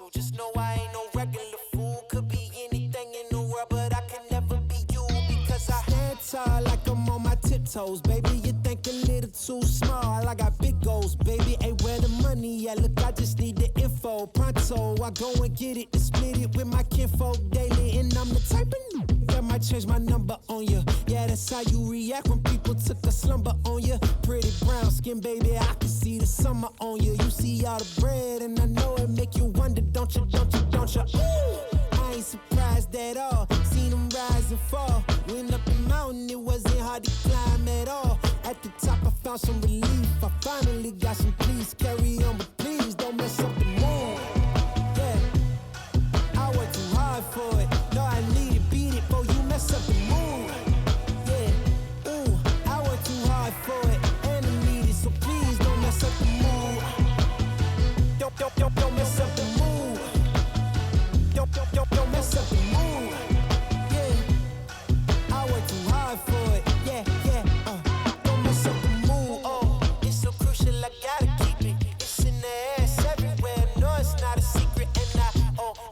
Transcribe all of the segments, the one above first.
So just know I ain't no regular fool. Could be anything in the world, but I can never be you because I stand tall like I'm on my tiptoes, baby. You think a little too small. I got big goals, baby. Ain't where the money at. Look, I just need the info. Pronto, I go and get it and split it with my kinfolk daily. And I'm the type of that might change my number on you. Yeah, that's how you react when people took a slumber on you. Pretty brown skin, baby. I can see the summer on you. You see all the bread, and I know it make you wonder, don't you, don't you, don't you? Ooh, I ain't surprised at all. Seen them rise and fall. Went up the mountain, it wasn't hard to climb at all. At the top, I found some relief. I finally got some peace. Carry on, but please don't mess up the mood. Yeah, I worked too hard for it. No, I need it, beat it, before you mess up the mood. Yeah, ooh, I worked too hard for it, and I need it, so please don't mess up the mood. Don't mess up the mood. Don't mess up the mood. Yeah, I worked too hard for it. Yeah, don't mess up the mood. Oh, it's so crucial, I gotta keep it. It's in the air, it's everywhere. No, it's not a secret, and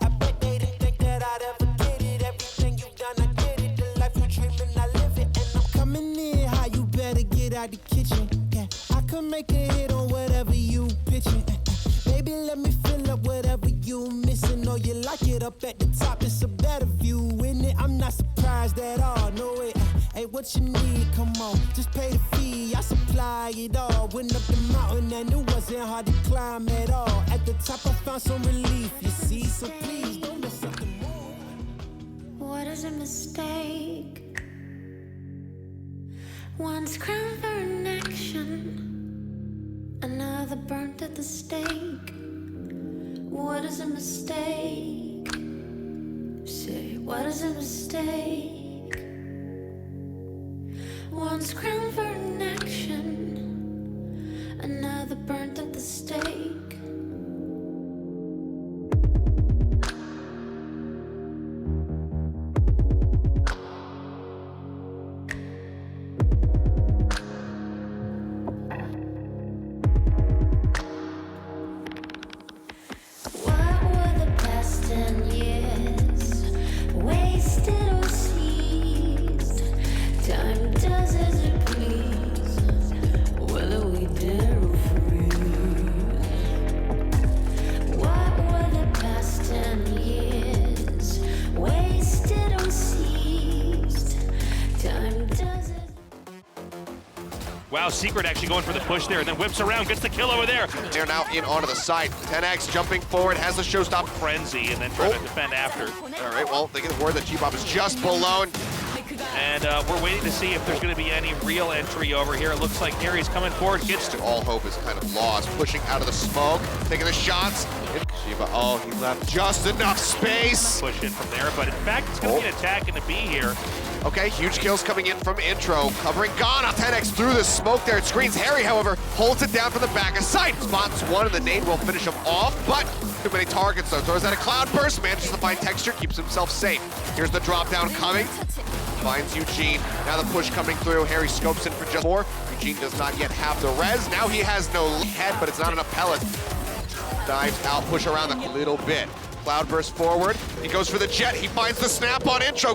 I bet they didn't think that I'd ever get it. Everything you've done, I get it. The life you dreaming, I live it, and I'm coming in high. You better get out the kitchen. Yeah, I could make a hit on whatever you pitching. Baby, let me fill up whatever you missing. Or you like it up at the top, it's a better view, isn't it? I'm not surprised at all, no it ain't what you need, come on, just pay the fee, I supply it all. Went up the mountain and it wasn't hard to climb at all. At the top I found some relief, you see, so please don't mess up the mood. What is a mistake? One's crowned for an action, another burnt at the stake. What is a mistake? Say, what is a mistake? One's crowned for an action, another burnt at the stake. Wow, Secret actually going for the push there and then whips around, gets the kill over there. They're now in onto the side. 10X jumping forward, has the showstop. Frenzy and then trying to defend after. All right, well, they get the word that G-Bob is just below. And we're waiting to see if there's going to be any real entry over here. It looks like Gary's coming forward, gets to... All hope is kind of lost, pushing out of the smoke, taking the shots. Shiva, oh, he left just enough space. Push in from there, but in fact, it's going to be an attack in the B here. Okay, huge kills coming in from Intro, covering Ghana. 10X through the smoke there. It screens Harry, however, holds it down from the back of sight. Spots one, and the nade will finish him off, but too many targets, though. Throws out a cloud burst, manages to find texture, keeps himself safe. Here's the drop down coming. Finds Eugene. Now the push coming through. Harry scopes in for just 4. Eugene does not yet have the res. Now he has no head, but it's not enough pellets. Dives out, push around a little bit. Cloud burst forward. He goes for the jet. He finds the snap on Intro.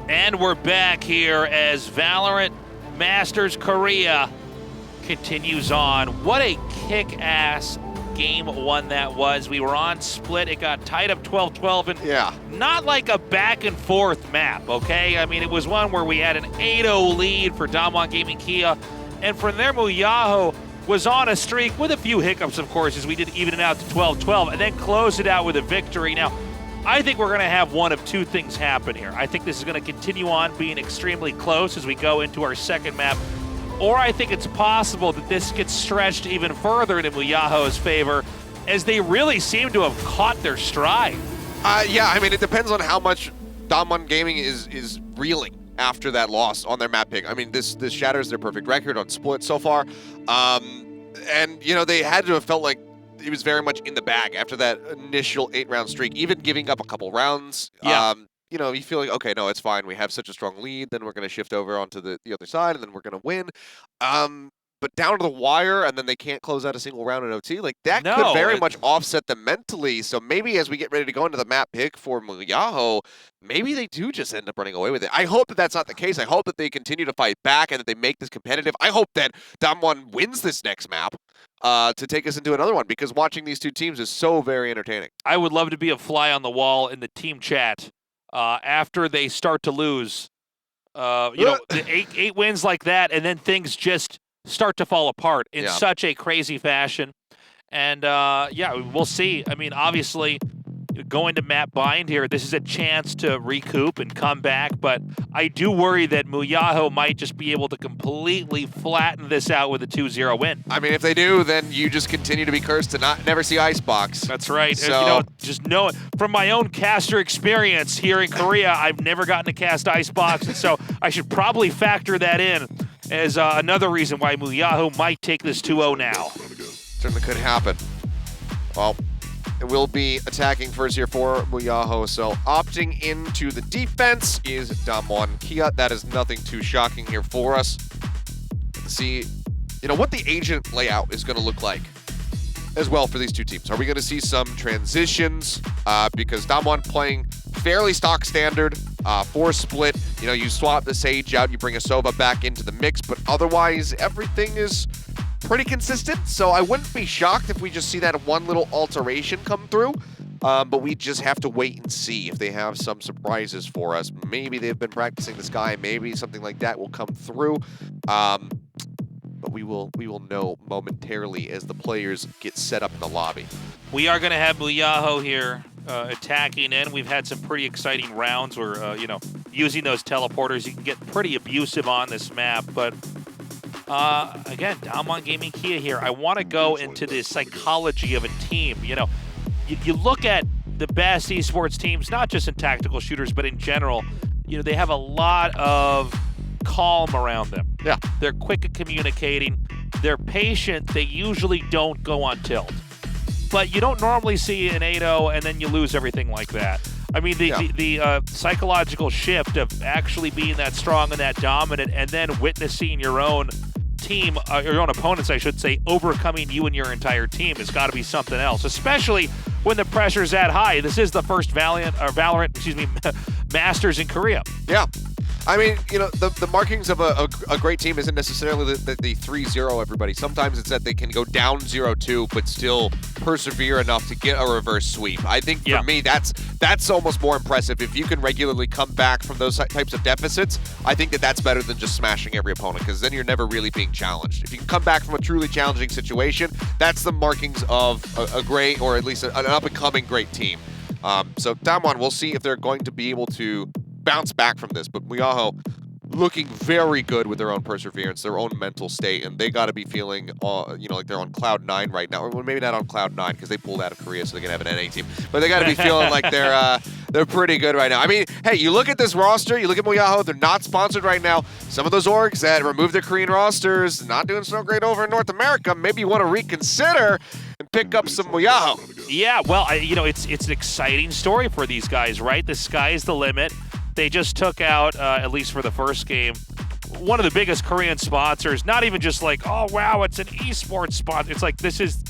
And we're back here as Valorant Masters Korea continues on. What a kick-ass game one that was. We were on split. It got tied up 12-12, and not like a back-and-forth map, okay? I mean, it was one where we had an 8-0 lead for Damwon Gaming Kia, and from there, MUYAHO was on a streak with a few hiccups, of course, as we did even it out to 12-12, and then closed it out with a victory. Now, I think we're going to have one of two things happen here. I think this is going to continue on being extremely close as we go into our second map, or I think it's possible that this gets stretched even further into MUYAHO's favor, as they really seem to have caught their stride. Yeah, I mean, it depends on how much Damwon Gaming is reeling after that loss on their map pick. I mean, this shatters their perfect record on split so far. And, you know, they had to have felt like he was very much in the bag after that initial 8-round streak, even giving up a couple rounds. Yeah. You know, you feel like, okay, no, it's fine. We have such a strong lead. Then we're going to shift over onto the other side, and then we're going to win. But down to the wire, and then they can't close out a single round in OT. Like, that could very much offset them mentally. So maybe as we get ready to go into the map pick for MUYAHO, maybe they do just end up running away with it. I hope that that's not the case. I hope that they continue to fight back and that they make this competitive. I hope that Damwon wins this next map to take us into another one, because watching these two teams is so very entertaining. I would love to be a fly on the wall in the team chat after they start to lose. You know, the eight wins like that, and then things just start to fall apart in such a crazy fashion. And yeah, we'll see. I mean, obviously, going to map bind here, this is a chance to recoup and come back, but I do worry that MUYAHO might just be able to completely flatten this out with a 2-0 win. I mean, if they do, then you just continue to be cursed to never see Icebox. That's right. So, you know, just know it from my own caster experience here in Korea, I've never gotten to cast Icebox, and so I should probably factor that in as another reason why MUYAHO might take this 2-0 now. Certainly could happen. Well, it will be attacking first here for MUYAHO, so opting into the defense is Damwon Kia. That is nothing too shocking here for us. Let's see, you know, what the agent layout is going to look like as well for these two teams. Are we going to see some transitions? Because Damwon playing fairly stock standard for split. You know, you swap the Sage out, you bring a Sova back into the mix, but otherwise everything is pretty consistent. So I wouldn't be shocked if we just see that one little alteration come through. But we just have to wait and see if they have some surprises for us. Maybe they've been practicing the sky. Maybe something like that will come through. But we will know momentarily as the players get set up in the lobby. We are going to have MUYAHO here attacking in. We've had some pretty exciting rounds where, you know, using those teleporters, you can get pretty abusive on this map. But again, Damwon Gaming Kia here. I want to go into the psychology of a team. You know, you look at the best esports teams, not just in tactical shooters, but in general, you know, they have a lot of calm around them. Yeah. They're quick at communicating. They're patient. They usually don't go on tilt. But you don't normally see an 8-0 and then you lose everything like that. I mean, the psychological shift of actually being that strong and that dominant and then witnessing your own team, your own opponents, I should say, overcoming you and your entire team has got to be something else, especially when the pressure's that high. This is the first Valorant, Masters in Korea. Yeah. I mean, you know, the markings of a great team isn't necessarily the 3-0 everybody. Sometimes it's that they can go down 0-2 but still persevere enough to get a reverse sweep. I think for me, that's almost more impressive. If you can regularly come back from those types of deficits, I think that's better than just smashing every opponent, because then you're never really being challenged. If you can come back from a truly challenging situation, that's the markings of a great, or at least an up-and-coming great team. So Damwon, we'll see if they're going to be able to bounce back from this, but MUYAHO looking very good with their own perseverance, their own mental state, and they got to be feeling, you know, like they're on cloud 9 right now, or maybe not on cloud 9 because they pulled out of Korea, so they can have an NA team. But they got to be feeling like they're pretty good right now. I mean, hey, you look at this roster, you look at MUYAHO, they're not sponsored right now. Some of those orgs that removed their Korean rosters, not doing so great over in North America. Maybe you want to reconsider and pick up some MUYAHO. Yeah, well, you know, it's an exciting story for these guys, right? The sky's the limit. They just took out, at least for the first game, one of the biggest Korean sponsors. Not even just like, oh, wow, it's an esports sponsor. It's like, this is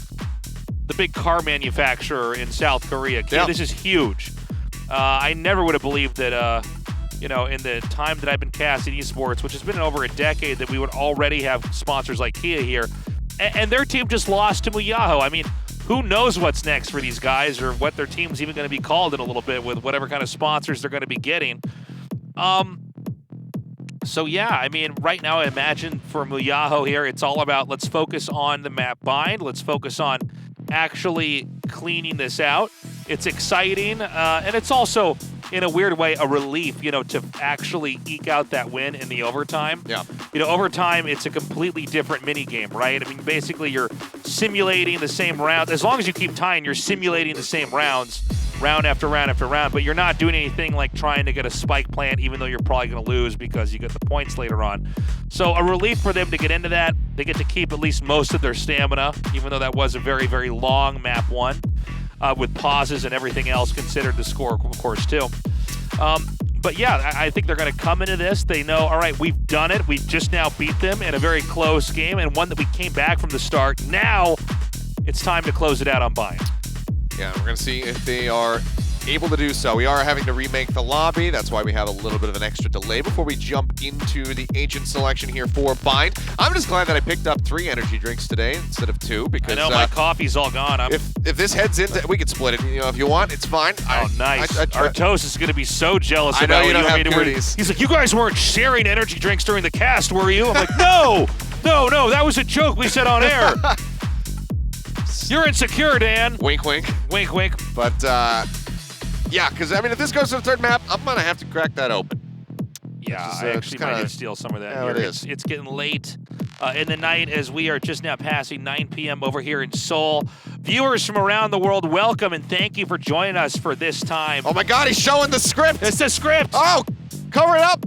the big car manufacturer in South Korea. Yeah. This is huge. I never would have believed that, you know, in the time that I've been casting esports, which has been over a decade, that we would already have sponsors like Kia here. And their team just lost to MUYAHO. I mean, who knows what's next for these guys, or what their team's even going to be called in a little bit with whatever kind of sponsors they're going to be getting. So yeah, I mean, right now, I imagine for MUYAHO here, it's all about, let's focus on the map bind. Let's focus on actually cleaning this out. It's exciting, and it's also, in a weird way, a relief, you know, to actually eke out that win in the overtime. Yeah. You know, overtime, it's a completely different mini game, right? I mean, basically, you're simulating the same round. As long as you keep tying, you're simulating the same rounds. round after round after round, but you're not doing anything like trying to get a spike plant, even though you're probably going to lose because you get the points later on. So a relief for them to get into that. They get to keep at least most of their stamina, even though that was a very, very long map 1 with pauses and everything else considered the score, of course, too. But yeah, I think they're going to come into this. They know, all right, we've done it. We've just now beat them in a very close game and one that we came back from the start. Now it's time to close it out on Bind. Yeah, we're going to see if they are able to do so. We are having to remake the lobby. That's why we have a little bit of an extra delay before we jump into the agent selection here for Bind. I'm just glad that I picked up 3 energy drinks today instead of 2 because I know my coffee's all gone. If this heads into, we could split it. You know, if you want, it's fine. Oh, nice. Our toast is going to be so jealous I know about you don't have goodies. He's like, you guys weren't sharing energy drinks during the cast, were you? I'm like, no, that was a joke we said on air. You're insecure, Dan. Wink, wink. Wink, wink. But, yeah, because, I mean, if this goes to the 3rd map, I'm going to have to crack that open. Yeah, I actually might need to steal some of that here. It is. It's getting late in the night as we are just now passing 9 p.m. over here in Seoul. Viewers from around the world, welcome and thank you for joining us for this time. Oh, my God, he's showing the script. It's the script. Oh, cover it up.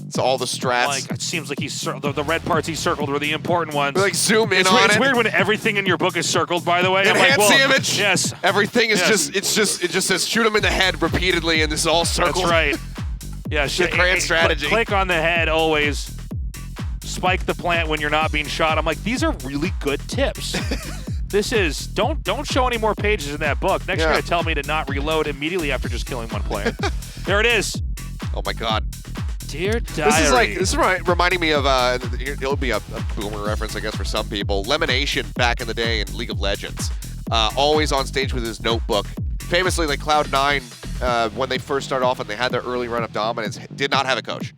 It's all the strats. Like, it seems like the red parts he circled were the important ones. We, like, zoom in on it. It's weird when everything in your book is circled, by the way. Enhance the image. Yes. Everything is it just says shoot him in the head repeatedly, and this is all circled. That's right. Yeah, grand strategy. Click on the head always. Spike the plant when you're not being shot. I'm like, these are really good tips. This is, don't show any more pages in that book. Next, you're going to tell me to not reload immediately after just killing one player. There it is. Oh, my God. Dear Diary. This is reminding me of, it'll be a boomer reference, I guess, for some people. Lemonation back in the day in League of Legends. Always on stage with his notebook. Famously, like Cloud9, when they first started off and they had their early run of dominance, did not have a coach.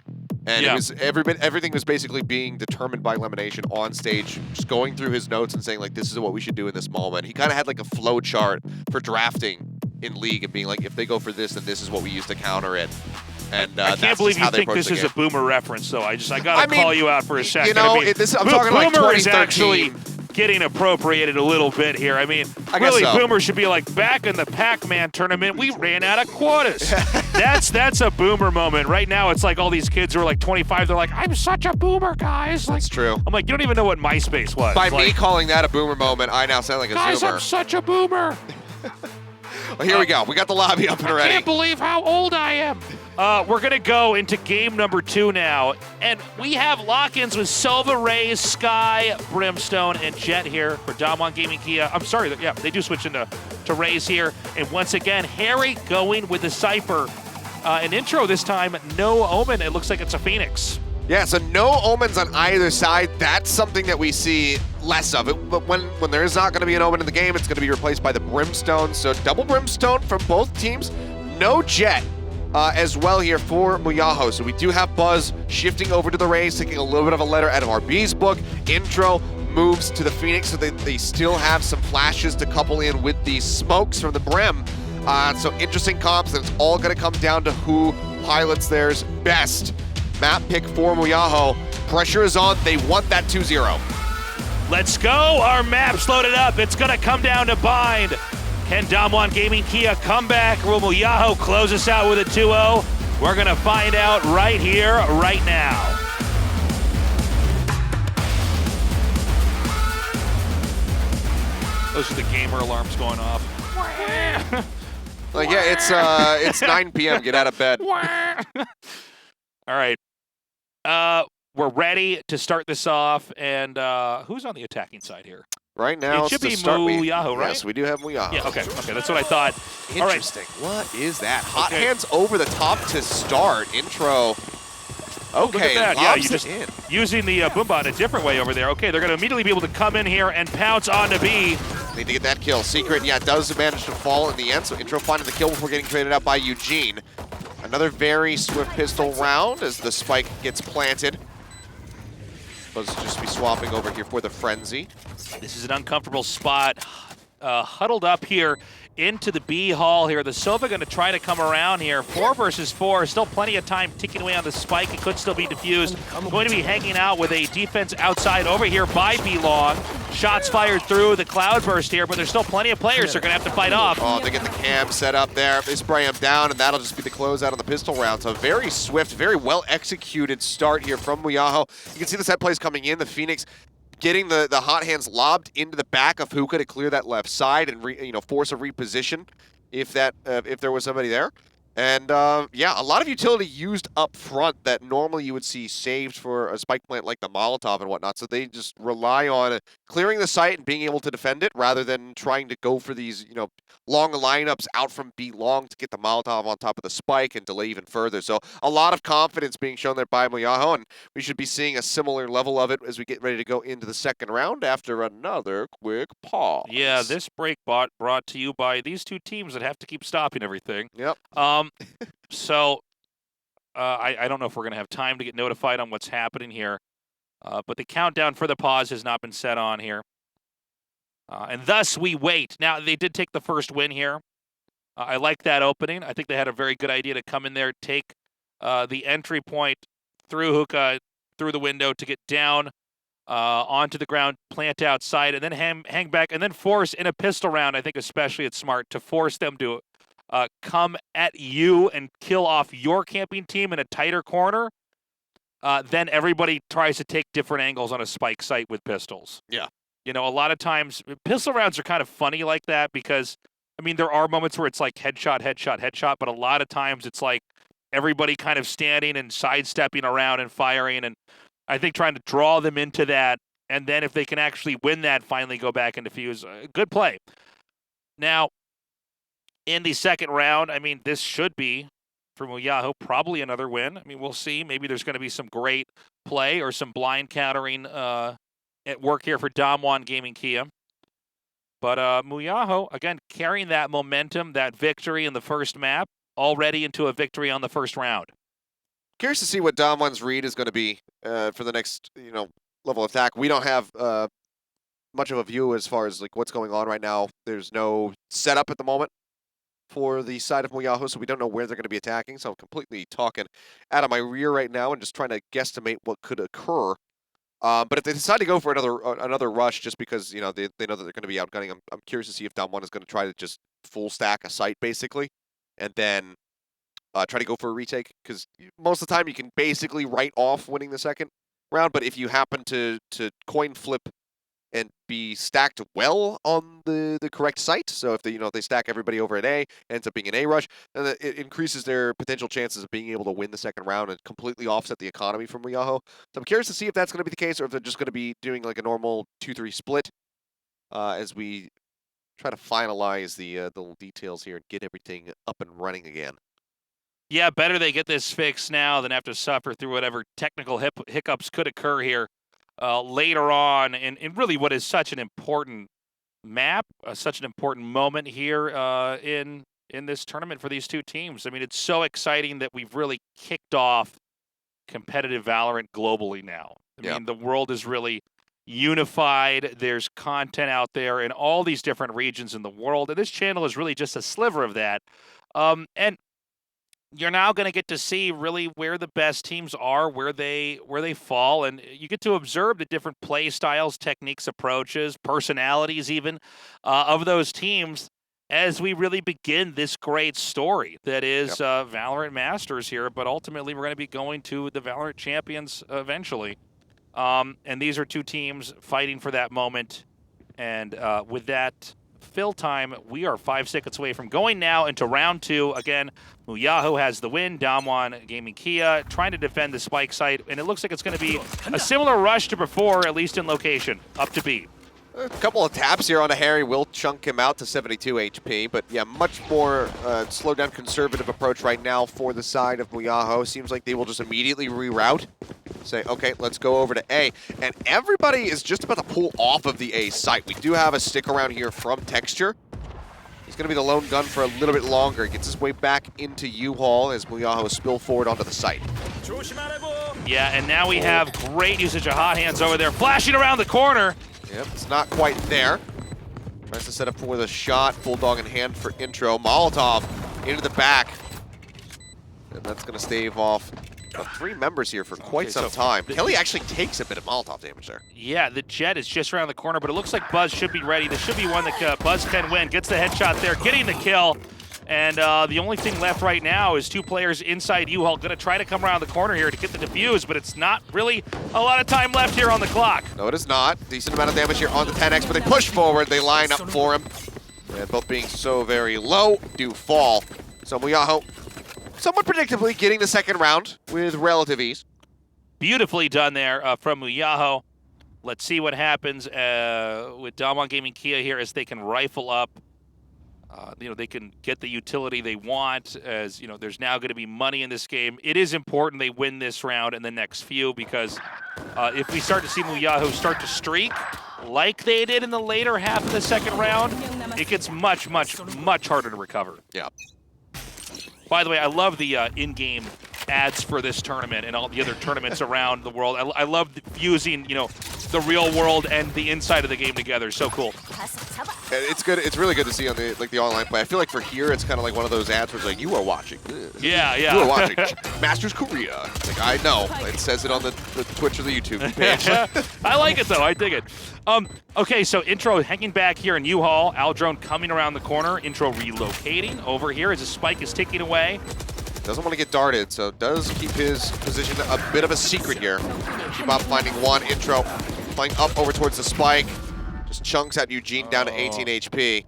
And it was everything was basically being determined by Lemonation on stage, just going through his notes and saying, like, this is what we should do in this moment. He kind of had like a flow chart for drafting in League and being like, if they go for this, then this is what we use to counter it. And I can't believe you think this is a boomer reference, though. I gotta call you out for a second. You know, I'm talking like 2013. Boomer is actually getting appropriated a little bit here. I mean, really, boomer should be like, back in the Pac-Man tournament, we ran out of quotas. That's a boomer moment. Right now, it's like all these kids who are like 25. They're like, I'm such a boomer, guys. That's true. I'm like, you don't even know what MySpace was. By me calling that a boomer moment, I now sound like a guys, zoomer. I'm such a boomer. Well, here we go. We got the lobby up and ready. I can't believe how old I am. We're going to go into game number 2 now. And we have lock-ins with Silva, Raze, Sky, Brimstone, and Jet here for Damwon Gaming Kia. I'm sorry. Yeah, they do switch into Raze here. And once again, Harry going with the Cypher. An intro this time, no Omen. It looks like it's a Phoenix. Yeah, so no Omens on either side. That's something that we see less of. But when there is not going to be an Omen in the game, it's going to be replaced by the Brimstone. So double Brimstone from both teams. No Jet as well here for MUYAHO. So we do have Buzz shifting over to the Raze, taking a little bit of a letter out of RB's book. Intro moves to the Phoenix, so they still have some flashes to couple in with the smokes from the Brim. So interesting comps, and it's all going to come down to who pilots theirs best. Map pick for MUYAHO. Pressure is on. They want that 2-0. Let's go. Our map's loaded up. It's going to come down to Bind. Can Damwon Gaming Kia come back? Will MUYAHO close us out with a 2-0? We're going to find out right here, right now. Those are the gamer alarms going off. Like, yeah, it's 9 p.m. Get out of bed. All right. We're ready to start this off, and who's on the attacking side here? Right now, it should be MUYAHO, right? Yes, we do have MUYAHO. Yeah, okay, that's what I thought. Interesting. All right. What is that? Hot hands over the top to start. Intro. Okay, yeah, you just using the Boombot a different way over there. Okay, they're going to immediately be able to come in here and pounce onto B. Need to get that kill. Secret, yeah, does manage to fall in the end, so Intro finding the kill before getting traded out by Eugene. Another very swift pistol round as the spike gets planted. Buzz just be swapping over here for the Frenzy. This is an uncomfortable spot. huddled up here into the B hall here. The Sova going to try to come around here. 4 versus 4. Still plenty of time ticking away on the spike. It could still be defused. Going to be hanging out with a defense outside over here by B-Long. Shots fired through the cloudburst here, but there's still plenty of players who are going to have to fight off. Oh, they get the cam set up there. They spray him down, and that'll just be the closeout on the pistol round. So very swift, very well executed start here from MUYAHO. You can see the set plays coming in. The Phoenix getting the hot hands lobbed into the back of Hookah to clear that left side and force a reposition if there was somebody there. And yeah, a lot of utility used up front that normally you would see saved for a spike plant like the Molotov and whatnot. So they just rely on clearing the site and being able to defend it rather than trying to go for these, long lineups out from B long to get the Molotov on top of the spike and delay even further. So a lot of confidence being shown there by MUYAHO, and we should be seeing a similar level of it as we get ready to go into the second round after another quick pause. Yeah, this break brought to you by these two teams that have to keep stopping everything. Yep. So I don't know if we're going to have time to get notified on what's happening here, but the countdown for the pause has not been set on here. And thus we wait. Now, they did take the first win here. I like that opening. I think they had a very good idea to come in there, take the entry point through Hookah, through the window to get down onto the ground, plant outside, and then hang back, and then force in a pistol round. I think especially it's smart to force them to come at you and kill off your camping team in a tighter corner. Then everybody tries to take different angles on a spike site with pistols. Yeah. A lot of times, pistol rounds are kind of funny like that because, there are moments where it's like headshot, headshot, headshot, but a lot of times it's like everybody kind of standing and sidestepping around and firing, and I think trying to draw them into that, and then if they can actually win that, finally go back and defuse. Good play. Now, in the second round, this should be, for MUYAHO, probably another win. We'll see. Maybe there's going to be some great play or some blind countering at work here for Damwon Gaming Kia. But MUYAHO, again, carrying that momentum, that victory in the first map, already into a victory on the first round. Curious to see what Damwon's read is going to be for the next, level of attack. We don't have much of a view as far as what's going on right now. There's no setup at the moment for the side of MUYAHO, so we don't know where they're going to be attacking. So I'm completely talking out of my rear right now and just trying to guesstimate what could occur. But if they decide to go for another rush just because they know that they're going to be outgunning, I'm curious to see if Damwon is going to try to just full stack a site basically, and then try to go for a retake, because most of the time you can basically write off winning the second round. But if you happen to coin flip and be stacked well on the correct site, so if they stack everybody over an A, ends up being an A rush, then it increases their potential chances of being able to win the second round and completely offset the economy from MUYAHO. So I'm curious to see if that's going to be the case, or if they're just going to be doing a normal 2-3 split as we try to finalize the little details here and get everything up and running again. Yeah, better they get this fixed now than have to suffer through whatever technical hiccups could occur here later on, and really what is such an important map, such an important moment here in this tournament for these two teams. It's so exciting that we've really kicked off competitive Valorant globally now. The world is really unified. There's content out there in all these different regions in the world, and this channel is really just a sliver of that. And you're now going to get to see really where the best teams are, where they fall, and you get to observe the different play styles, techniques, approaches, personalities even of those teams as we really begin this great story that is Valorant Masters here. But ultimately, we're going to be going to the Valorant Champions eventually. And these are two teams fighting for that moment. And with that fill time, we are 5 seconds away from going now into round 2. Again, MUYAHO has the win. Damwon Gaming Kia trying to defend the spike site, and it looks like it's going to be a similar rush to before, at least in location, up to B. A couple of taps here on a Harry will chunk him out to 72 HP, but yeah, much more slowed down conservative approach right now for the side of MUYAHO. Seems like they will just immediately reroute, say, okay, let's go over to A. And everybody is just about to pull off of the A site. We do have a stick around here from Texture. He's going to be the lone gun for a little bit longer. He gets his way back into U-Haul as MUYAHO spill forward onto the site. Yeah, and now we have great usage of hot hands over there, flashing around the corner. Yep, it's not quite there. Tries to set up for the shot. Bulldog in hand for intro. Molotov into the back. And that's going to stave off 3 members here for quite some time. Kelly actually takes a bit of Molotov damage there. Yeah, the Jet is just around the corner, but it looks like Buzz should be ready. This should be one that Buzz can win. Gets the headshot there, getting the kill. And the only thing left right now is 2 players inside U-Haul. Going to try to come around the corner here to get the defuse, but it's not really a lot of time left here on the clock. No, it is not. Decent amount of damage here on the 10X, but they push forward. They line up for him. And both being so very low, do fall. So MUYAHO, somewhat predictably, getting the second round with relative ease. Beautifully done there from MUYAHO. Let's see what happens with Dalmon Gaming Kia here as they can rifle up. They can get the utility they want, as there's now going to be money in this game. It is important they win this round and the next few, because if we start to see MUYAHO start to streak like they did in the later half of the second round, it gets much, much, much harder to recover. Yeah. By the way, I love the in-game ads for this tournament and all the other tournaments around the world. I love fusing, the real world and the inside of the game together. So cool. It's good. It's really good to see on the online play. I feel like for here, it's kind of like one of those ads where it's like, you are watching this. Yeah. You are watching Masters Korea. Like, I know. It says it on the Twitch or the YouTube page. I like it, though. I dig it. Okay, so Intro hanging back here in U-Haul. Aldrone coming around the corner. Intro relocating over here as a spike is ticking away. Doesn't want to get darted, so does keep his position a bit of a secret here. Bob finding one. Intro flying up over towards the spike. Just chunks out Eugene down to 18 HP.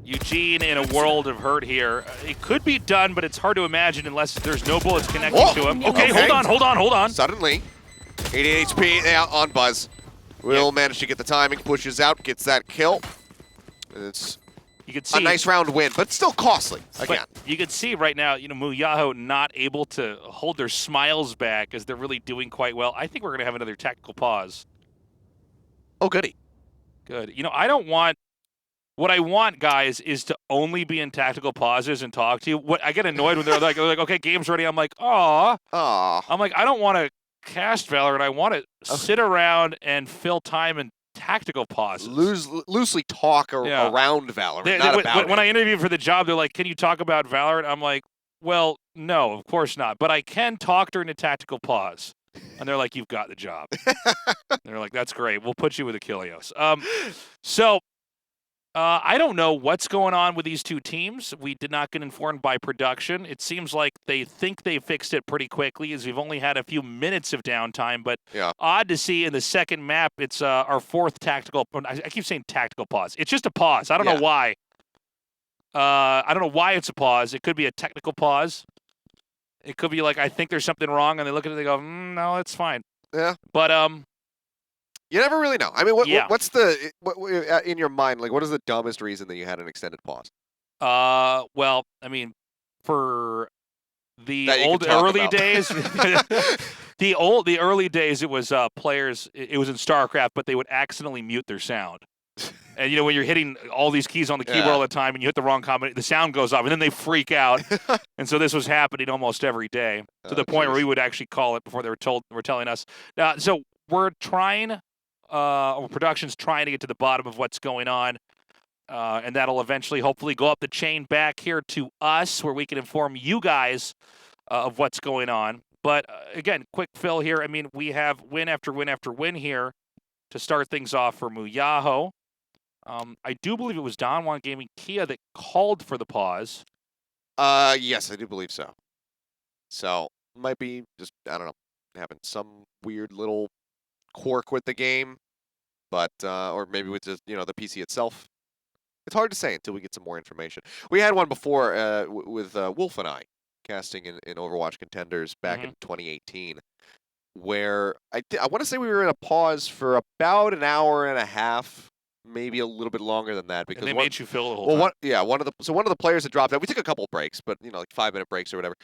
Eugene in a world of hurt here. It could be done, but it's hard to imagine unless there's no bullets connecting to him. Okay, hold on. Suddenly, 88 HP now on Buzz. Will manage to get the timing, pushes out, gets that kill. It's you can see a nice round win, but still costly again. But you can see right now, MUYAHO not able to hold their smiles back as they're really doing quite well. I think we're going to have another tactical pause. Oh, goody. Good. I don't want. What I want, guys, is to only be in tactical pauses and talk to you. What I get annoyed when they're like, okay, game's ready. I'm like, aw. I'm like, I don't want to cast Valorant. I want to sit around and fill time in tactical pauses. Loosely talk around Valorant, not about it. When I interview for the job, they're like, can you talk about Valorant? I'm like, well, no, of course not. But I can talk during a tactical pause. And they're like, you've got the job. They're like, that's great. We'll put you with Achilleos. I don't know what's going on with these two teams. We did not get informed by production. It seems like they think they fixed it pretty quickly, as we've only had a few minutes of downtime. But odd to see in the second map, it's our 4th tactical. I keep saying tactical pause. It's just a pause. I don't know why. I don't know why it's a pause. It could be a technical pause. It could be like, I think there's something wrong, and they look at it and they go, no, it's fine. Yeah. But you never really know. I mean, what's in your mind? Like, what is the dumbest reason that you had an extended pause? Well, I mean, for the early days, the early days, it was players. It was in StarCraft, but they would accidentally mute their sound. And when you're hitting all these keys on the keyboard all the time, and you hit the wrong combination, the sound goes off, and then they freak out. And so this was happening almost every day, to the point where we would actually call it before they were telling us. So we're trying. Production's trying to get to the bottom of what's going on, and that'll eventually, hopefully, go up the chain back here to us, where we can inform you guys of what's going on. But again, quick fill here. I mean, we have win after win after win here to start things off for MUYAHO. I do believe it was Dalmon Gaming Kia that called for the pause. Yes, I do believe so. So might be just, I don't know, having some weird little quirk with the game, but or maybe with just the PC itself. It's hard to say until we get some more information. We had one before with Wolf and I casting in Overwatch Contenders back in 2018, where I want to say we were in a pause for about an hour and a half, maybe a little bit longer than that, because and they made you fill the whole time. One of the players had dropped out. We took a couple breaks, but like 5-minute breaks or whatever.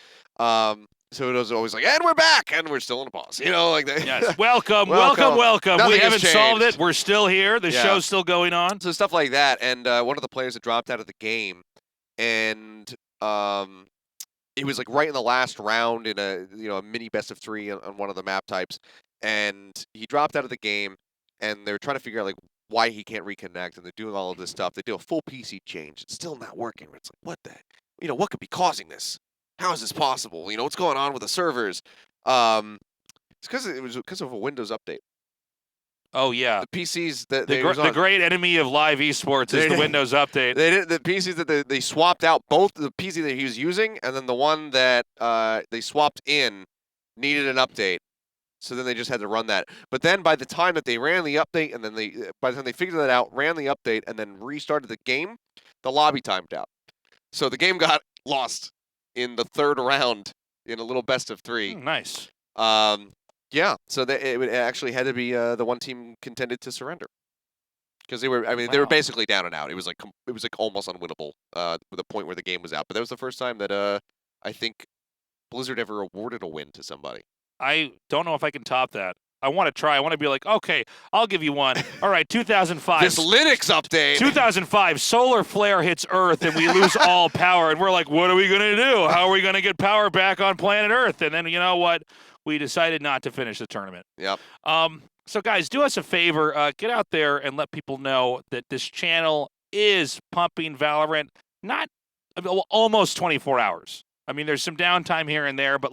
So it was always like, and we're back, and we're still in a pause. Like that. Yes. Welcome. Nothing we haven't has solved it. We're still here. The show's still going on. So stuff like that. And one of the players had dropped out of the game, and it was like right in the last round in a a mini best of 3 on one of the map types, and he dropped out of the game, and they were trying to figure out like why he can't reconnect, and they're doing all of this stuff. They do a full PC change. It's still not working. It's like, what the, what could be causing this? How is this possible? What's going on with the servers? It's because of a Windows update. Oh yeah, The PCs the great enemy of live esports is the Windows update. The PCs that they swapped out, both the PC that he was using and then the one that they swapped in needed an update. So then they just had to run that. But then by the time that they ran the update, and then by the time they figured that out, ran the update, and then restarted the game, the lobby timed out. So the game got lost in the third round in a little best of 3. Nice. Yeah, so it actually had to be the one team contended to surrender because they were. I mean, they were basically down and out. It was like almost unwinnable with the point where the game was out. But that was the first time that I think Blizzard ever awarded a win to somebody. I don't know if I can top that. I want to try. I want to be like, okay, I'll give you one. All right, 2005. This Linux update. 2005, solar flare hits Earth and we lose all power. And we're like, what are we going to do? How are we going to get power back on planet Earth? And then, you know what? We decided not to finish the tournament. Yep. So, guys, do us a favor. Get out there and let people know that this channel is pumping Valorant almost 24 hours. I mean, there's some downtime here and there, but,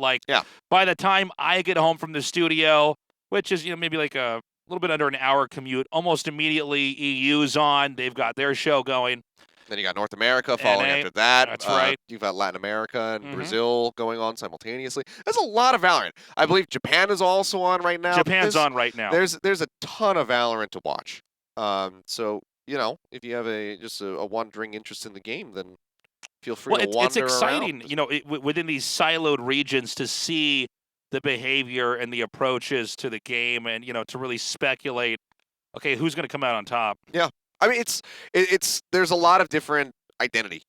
by the time I get home from the studio, which is, maybe like a little bit under an hour commute, almost immediately EU's on. They've got their show going. Then you got North America following after that. That's right. You've got Latin America and Brazil going on simultaneously. There's a lot of Valorant. I believe Japan is also on right now. Japan's on right now. There's a ton of Valorant to watch. So, if you have a wandering interest in the game, then feel free to wander it's exciting, around. within these siloed regions to see the behavior and the approaches to the game and, to really speculate, okay, who's going to come out on top? Yeah. I mean, there's a lot of different identity,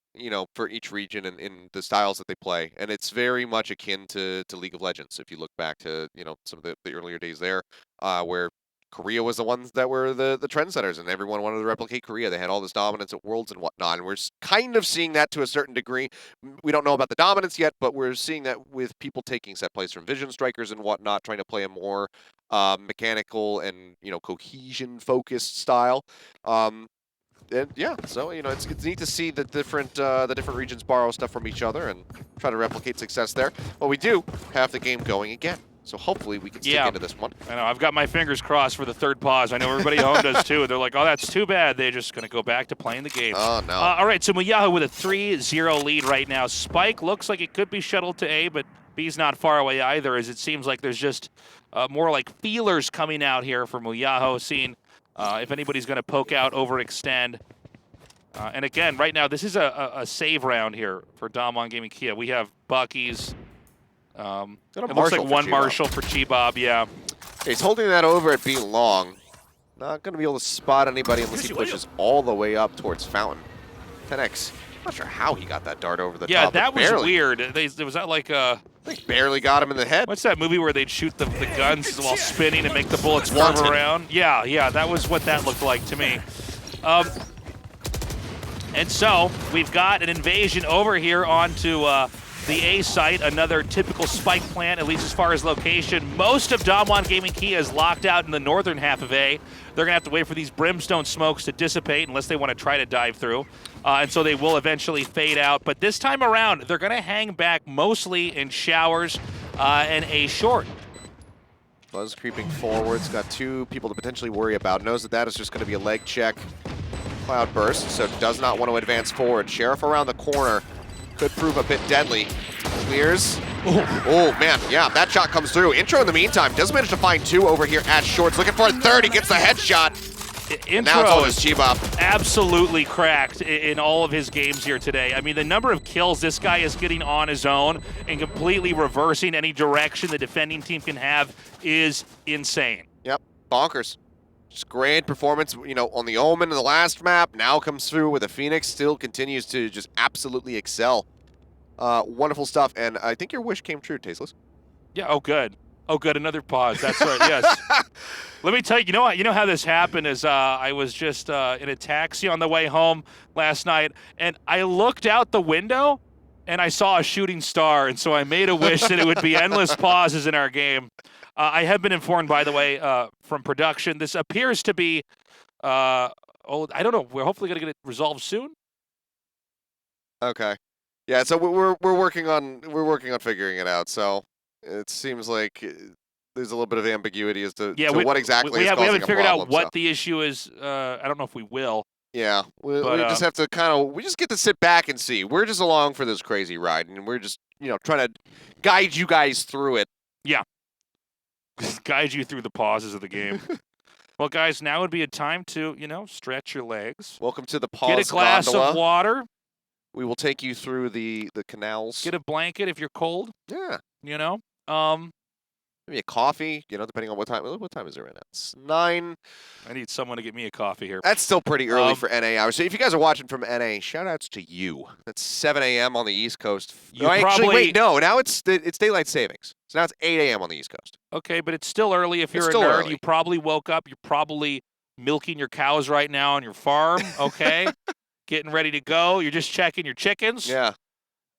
for each region and in the styles that they play. And it's very much akin to League of Legends. If you look back to, some of the earlier days there, where Korea was the ones that were the trendsetters and everyone wanted to replicate Korea. They had all this dominance at Worlds and whatnot. And we're kind of seeing that to a certain degree. We don't know about the dominance yet, but we're seeing that with people taking set plays from Vision Strikers and whatnot, trying to play a more mechanical and, cohesion-focused style. And yeah, so it's neat to see the different regions borrow stuff from each other and try to replicate success there. Well, we do have the game going again, so hopefully we can stick into this one. I know, I've got my fingers crossed for the third pause. I know everybody at home does too. They're like, oh, that's too bad. They're just going to go back to playing the game. Oh no! All right, so MUYAHO with a 3-0 lead right now. Spike looks like it could be shuttled to A, but B's not far away either, as it seems like there's just more like feelers coming out here for MUYAHO, seeing if anybody's going to poke out, overextend. And again, right now, this is a save round here for Damwon Gaming Kia. We have Bucky's. It looks like one Marshall for Chi-Bob, yeah. He's holding that over at B long. Not going to be able to spot anybody unless he pushes all the way up towards Fountain. 10X. Not sure how he got that dart over the top. Yeah, that was weird. Was that like a... I think barely got him in the head. What's that movie where they'd shoot the guns while spinning and make the bullets curve around? Yeah, that was what that looked like to me. And so, we've got an invasion over here onto the A site, another typical Spike plant, at least as far as location. Most of Damwon Gaming Kia is locked out in the northern half of A. They're going to have to wait for these brimstone smokes to dissipate unless they want to try to dive through. And so they will eventually fade out. But this time around, they're going to hang back mostly in showers and A short. Buzz creeping forwards, got 2 people to potentially worry about. Knows that is just going to be a leg check. Cloud burst, so does not want to advance forward. Sheriff around the corner could prove a bit deadly. Clears. Oh, man, yeah, that shot comes through. Intro in the meantime does manage to find 2 over here at shorts. Looking for a third, he gets the headshot. Intro is Chi-Bob. Absolutely cracked in all of his games here today. I mean, the number of kills this guy is getting on his own and completely reversing any direction the defending team can have is insane. Yep, bonkers. Just great performance, on the Omen in the last map. Now comes through with a Phoenix. Still continues to just absolutely excel. Wonderful stuff. And I think your wish came true, Tasteless. Yeah. Oh, good. Oh, good. Another pause. That's right. Yes. Let me tell you. You know how this happened is I was just in a taxi on the way home last night, and I looked out the window, and I saw a shooting star, and so I made a wish that it would be endless pauses in our game. I have been informed, by the way, from production, this appears to be I don't know. We're hopefully going to get it resolved soon. Okay. Yeah, so we're working on figuring it out. So it seems like there's a little bit of ambiguity as to what exactly is causing a problem. We haven't figured out what the issue is. I don't know if we will. Yeah, we just have to we just get to sit back and see. We're just along for this crazy ride, and we're just trying to guide you guys through it. Yeah. Guide you through the pauses of the game. Well, guys, now would be a time to stretch your legs. Welcome to the pause Get a glass gondola. of water. We will take you through the canals. Get a blanket if you're cold. Yeah. Maybe a coffee, depending on what time. What time is it right now? It's 9. I need someone to get me a coffee here. That's still pretty early for NA hours. So if you guys are watching from NA, shout-outs to you. That's 7 a.m. on the East Coast. Wait, no. Now it's daylight savings. So now it's 8 a.m. on the East Coast. Okay, but it's still early. If you're a nerd, you probably woke up. You're probably milking your cows right now on your farm, okay? Getting ready to go. You're just checking your chickens. Yeah.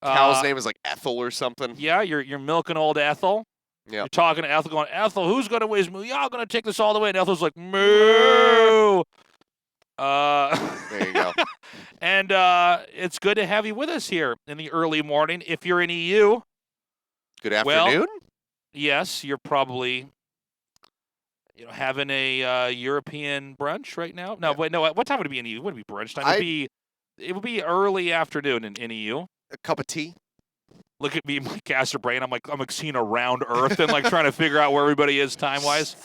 Cow's name is like Ethel or something. Yeah, you're milking old Ethel. Yeah. You're talking to Ethel going, Ethel, who's going to win? MUYAHO going to take this all the way. And Ethel's like, moo. There you go. And it's good to have you with us here in the early morning. If you're in EU. Good afternoon. Well, yes, you're probably having a European brunch right now. No, wait, no. What time would it be in EU? It wouldn't be brunch time. It would be early afternoon in EU. A cup of tea. Look at me, my caster brain. I'm like seeing around Earth and like trying to figure out where everybody is time-wise.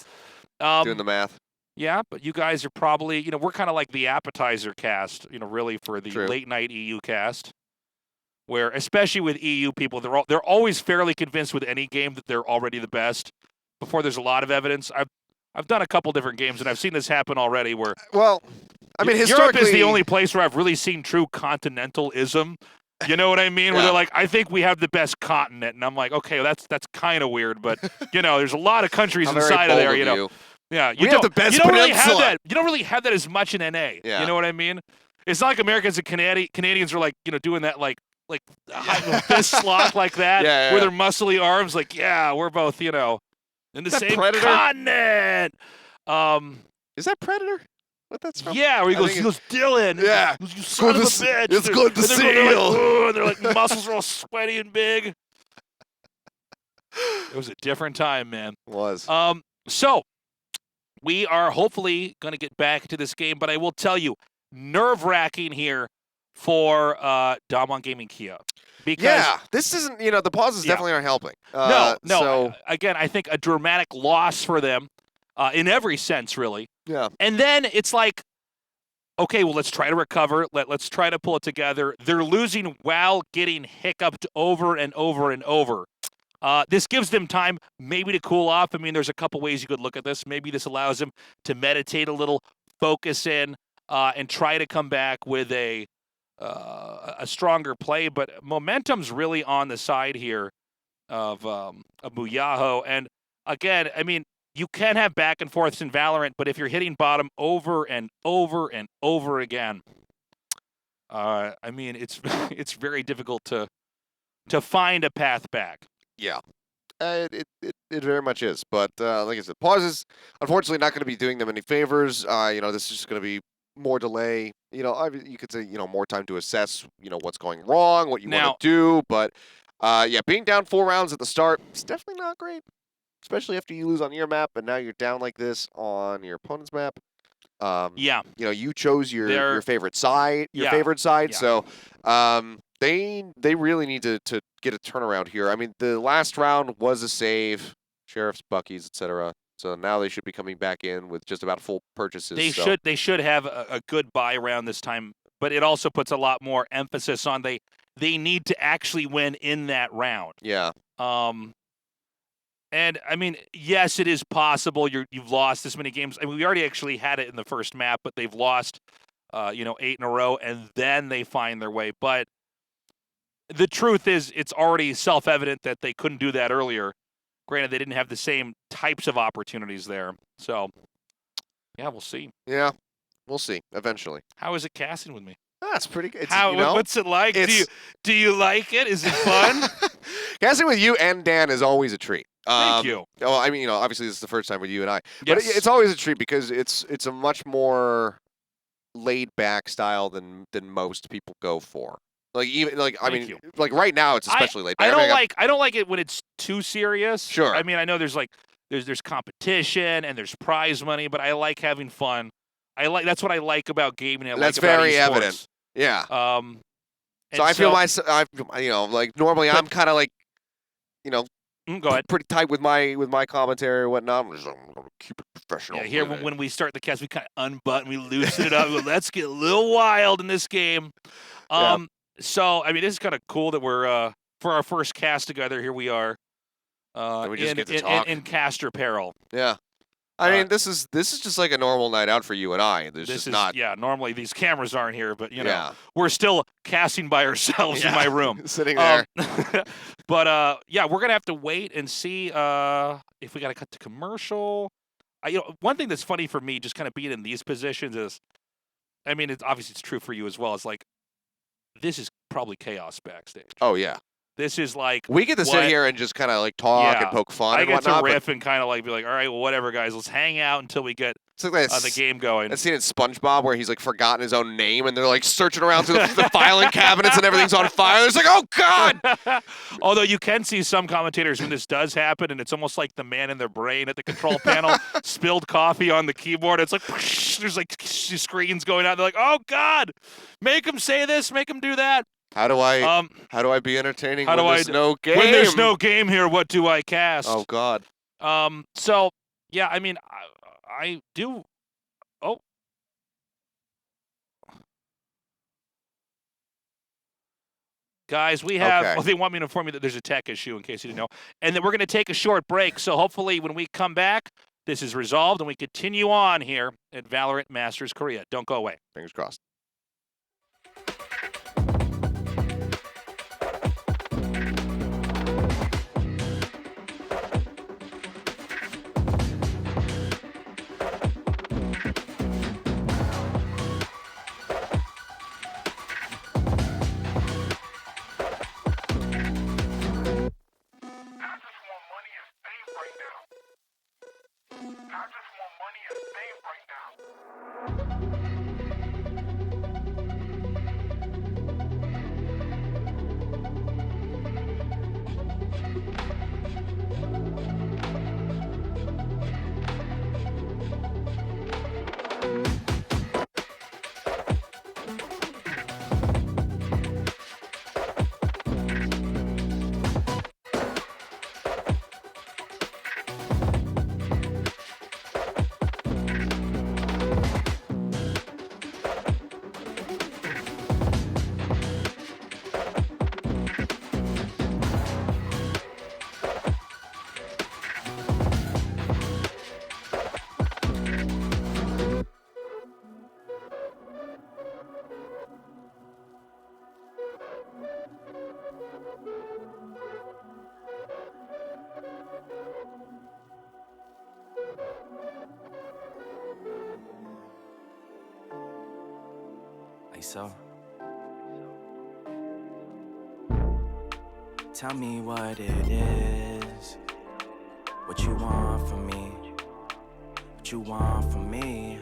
Doing the math. Yeah, but you guys are probably, we're kind of like the appetizer cast, really for the late night EU cast, where especially with EU people, they're always fairly convinced with any game that they're already the best before there's a lot of evidence. I've done a couple different games and I've seen this happen already. Where historically, Europe is the only place where I've really seen true continentalism. You know what I mean? Where they're like, I think we have the best continent, and I'm like, okay, well, that's kind of weird, but there's a lot of countries inside of there. Yeah, you have the best you don't really have that. You don't really have that as much in NA. Yeah. You know what I mean? It's not like Americans and Canadians are like doing that like fist lock like that with their muscly arms. Like, yeah, we're both in the same continent. Is that Predator? What that's from? Yeah, where he goes, Dylan. Yeah. You son of a bitch. It's good to see you. They're like, muscles are all sweaty and big. It was a different time, man. It was. So, we are hopefully going to get back to this game, but I will tell you, nerve-wracking here for Damwon Gaming Kia. Because, this isn't, the pauses definitely aren't helping. No. So, again, I think a dramatic loss for them in every sense, really. Yeah. And then it's like, okay, well, let's try to recover. Let's try to pull it together. They're losing while getting hiccuped over and over and over. This gives them time maybe to cool off. I mean, there's a couple ways you could look at this. Maybe this allows them to meditate a little, focus in, and try to come back with a stronger play. But momentum's really on the side here of MUYAHO. And again, I mean, you can have back and forths in Valorant, but if you're hitting bottom over and over and over again, I mean, it's very difficult to find a path back. Yeah, it very much is. But like I said, pauses, unfortunately, not going to be doing them any favors. This is just going to be more delay. You could say, more time to assess, what's going wrong, what you want to do. But being down 4 rounds at the start, it's definitely not great. Especially after you lose on your map, and now you're down like this on your opponent's map. You chose your favorite side, favorite side. Yeah. So they really need to get a turnaround here. I mean, the last round was a save, sheriffs, Buckies, etc. So now they should be coming back in with just about full purchases. They should have a good buy round this time, but it also puts a lot more emphasis on they need to actually win in that round. Yeah. And, I mean, yes, it is possible you've lost this many games. I mean, we already actually had it in the first map, but they've lost, 8 in a row, and then they find their way. But the truth is it's already self-evident that they couldn't do that earlier. Granted, they didn't have the same types of opportunities there. So, yeah, we'll see. Yeah, we'll see eventually. How is it casting with me? That's pretty good. What's it like? Do you like it? Is it fun? Casting with you and Dan is always a treat. Thank you. Well, I mean, obviously this is the first time with you and I, but Yes. it's always a treat because it's a much more laid back style than most people go for. Like even like I Thank mean, you. like right now it's especially laid back. I don't like it when it's too serious. Sure. I mean, I know there's competition and there's prize money, but I like having fun. That's what I like about gaming. That's very about esports. evident. Yeah. And So I feel like normally I'm kind of like, go ahead. pretty tight with my commentary or whatnot. I'm gonna keep it professional. Yeah, here when we start the cast, we kind of unbutton, we loosen it up. We go, let's get a little wild in this game. So I mean, this is kind of cool that we're for our first cast together. Here we are we just get to talk. in caster apparel. Yeah. I mean, this is just like a normal night out for you and I. Normally these cameras aren't here, but Yeah. we're still casting by ourselves in my room, sitting there. But yeah, we're gonna have to wait and see if we got to cut to commercial. One thing that's funny for me, just kind of being in these positions, is, I mean, obviously it's true for you as well. It's like this is probably chaos backstage. Oh yeah. This is like we get to sit here and just kind of like talk and poke fun and whatnot. I get to riff and kind of like be like, all right, well, whatever, guys, let's hang out until we get the game going. I've seen in SpongeBob where he's like forgotten his own name and they're like searching around through the filing cabinets and everything's on fire. It's like, oh god! Although you can see some commentators when this does happen, and it's almost like the man in their brain at the control panel spilled coffee on the keyboard. It's like there's like screens going out. They're like, oh god, make him say this, make him do that. How do I be entertaining when there's no game? When there's no game here, what do I cast? Oh God. So yeah, I mean, I do. Oh. Guys, we have. Okay. Well, they want me to inform you that there's a tech issue in case you didn't know, and that we're going to take a short break. So hopefully, when we come back, this is resolved, and we continue on here at VALORANT Masters Korea. Don't go away. Fingers crossed. So, tell me what it is, what you want from me, what you want from me.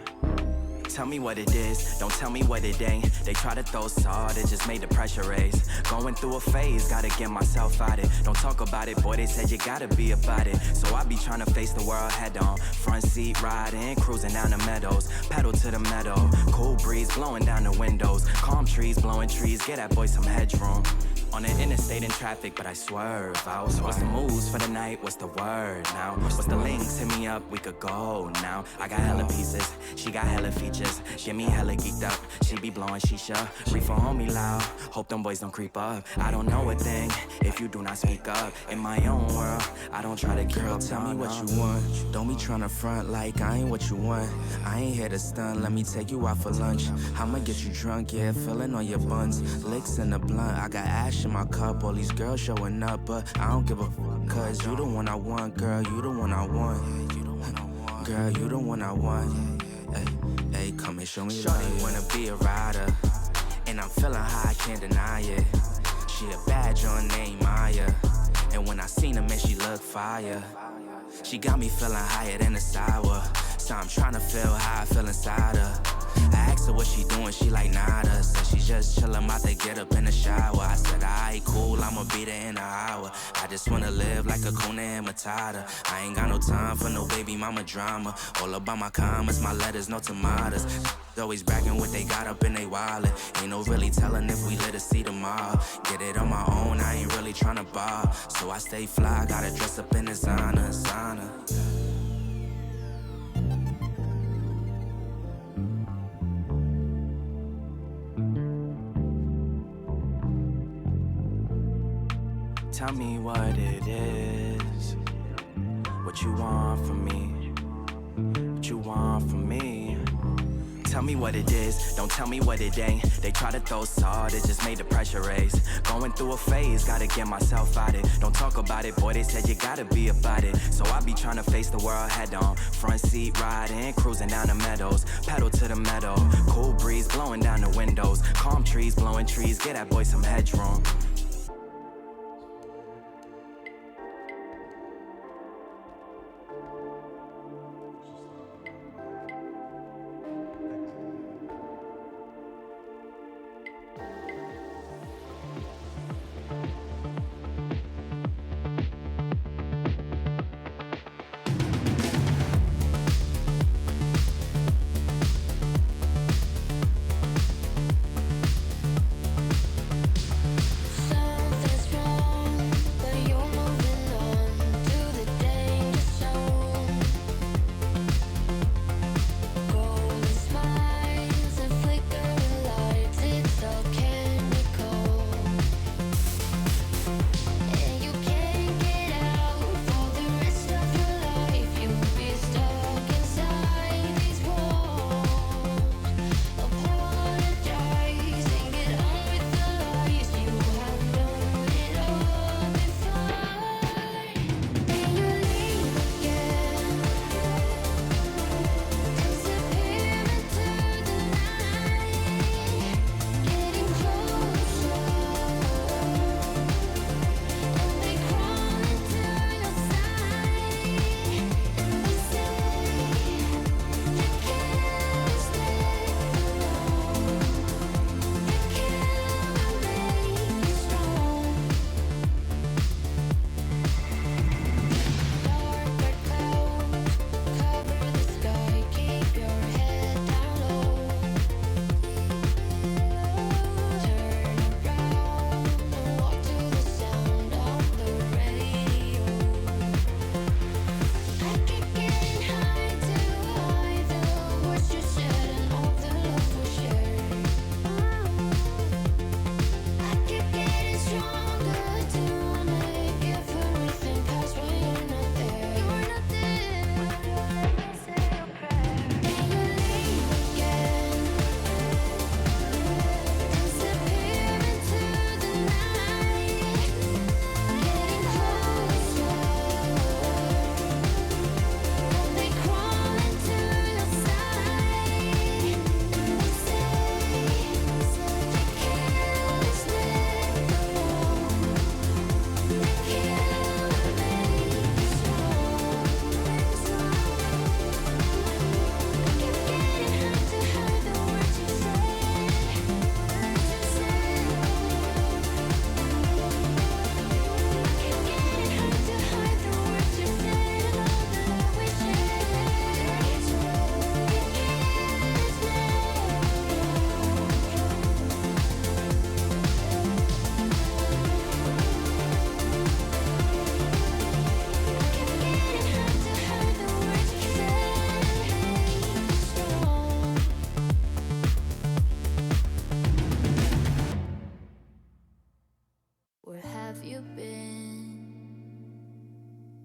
Tell me what it is, don't tell me what it ain't. They try to throw salt, it just made the pressure raise. Going through a phase, gotta get myself out it. Don't talk about it, boy, they said you gotta be about it. So I be trying to face the world head on. Front seat riding, cruising down the meadows. Pedal to the meadow, cool breeze blowing down the windows. Calm trees, blowing trees, get that boy some headroom. On the interstate in traffic, but I swerve out. What's the moves for the night? What's the word now? What's the links? Hit me up, we could go now. I got hella pieces, she got hella features. Get me hella geeked up, she be blowing shisha. Reefer on me loud, hope them boys don't creep up. I don't know a thing if you do not speak up. In my own world, I don't try to girl, tell me what you want. Don't be trying to front like I ain't what you want. I ain't here to stun, let me take you out for lunch. I'ma get you drunk, yeah, feeling on your buns. Licks in the blunt, I got ash in my cup. All these girls showing up, but I don't give a fuck. Cause you the one I want, girl, you the one I want. Girl, you the one I want. Hey, come and show me love. Shorty wanna be a rider, and I'm feeling high, I can't deny it. She a bad John named Maya, seen her, man, she look fire. She got me feeling higher than a sour. So I'm tryna feel how I feel inside her. I asked her what she doing, she like nada. Said she just chillin', about to get up in the shower. I said, alright, cool, I'ma be there in an hour. I just wanna live like a Kuna and Matata. I ain't got no time for no baby mama drama. All about my comments, my letters, no tomatoes. Always bragging what they got up in they wallet. Ain't no really telling if we lit to see tomorrow. Get it on my own, I ain't really tryna bar. So I stay fly, gotta dress up in designer. Tell me what it is, what you want from me, what you want from me. Tell me what it is, don't tell me what it ain't. They try to throw salt, it just made the pressure raise. Going through a phase, gotta get myself out it. Don't talk about it, boy, they said you gotta be about it. So I be trying to face the world head on. Front seat riding, cruising down the meadows. Pedal to the meadow, cool breeze blowing down the windows. Calm trees, blowing trees, get that boy some headroom.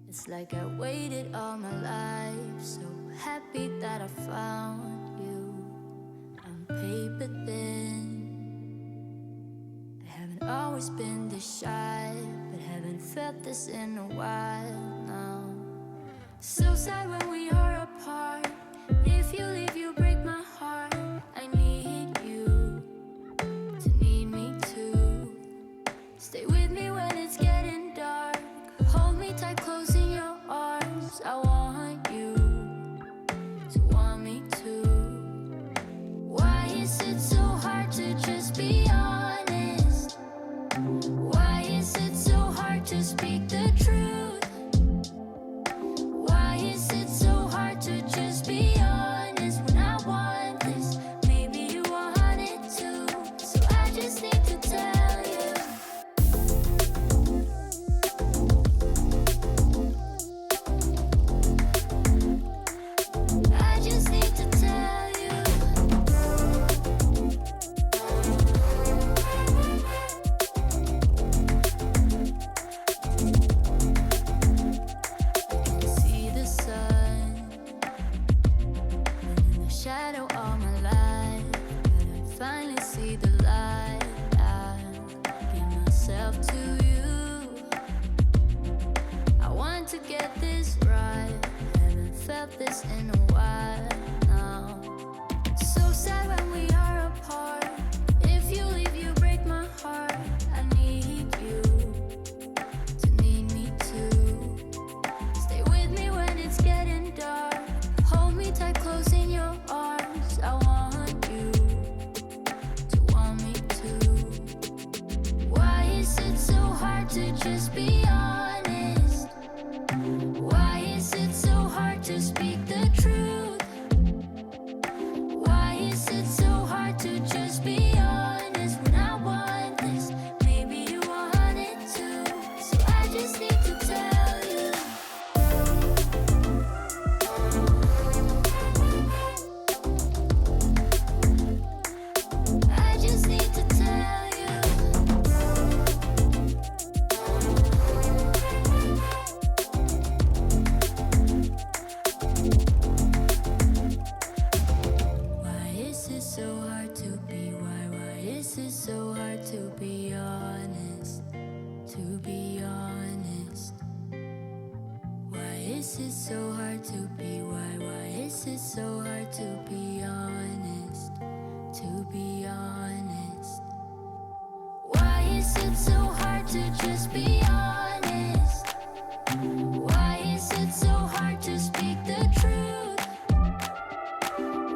It's like I waited all my life, so happy that I found you. I'm paper thin. I haven't always been this shy, but haven't felt this in a while now. So sad when we are apart. If you leave, you break my heart. I need you to need me too. Stay with me when it's getting dark. Hold me felt this in a while now. So sad when we are apart. If you leave, you break my heart. I need you to need me too. Stay with me when it's getting dark. Hold me tight, close in your arms. I want you to want me too. Why is it so hard to just be honest? Why is it so hard to speak the truth? Why is it so hard to just be honest when I want this? Maybe you want it too. So I just need to tell you. I just need to tell you. Why is it so hard to be? Why is it so hard to be honest? To be honest. Why is it so hard to be? Why is it so hard to be honest? To be honest. Why is it so hard to just be honest? Why is it so hard to speak the truth?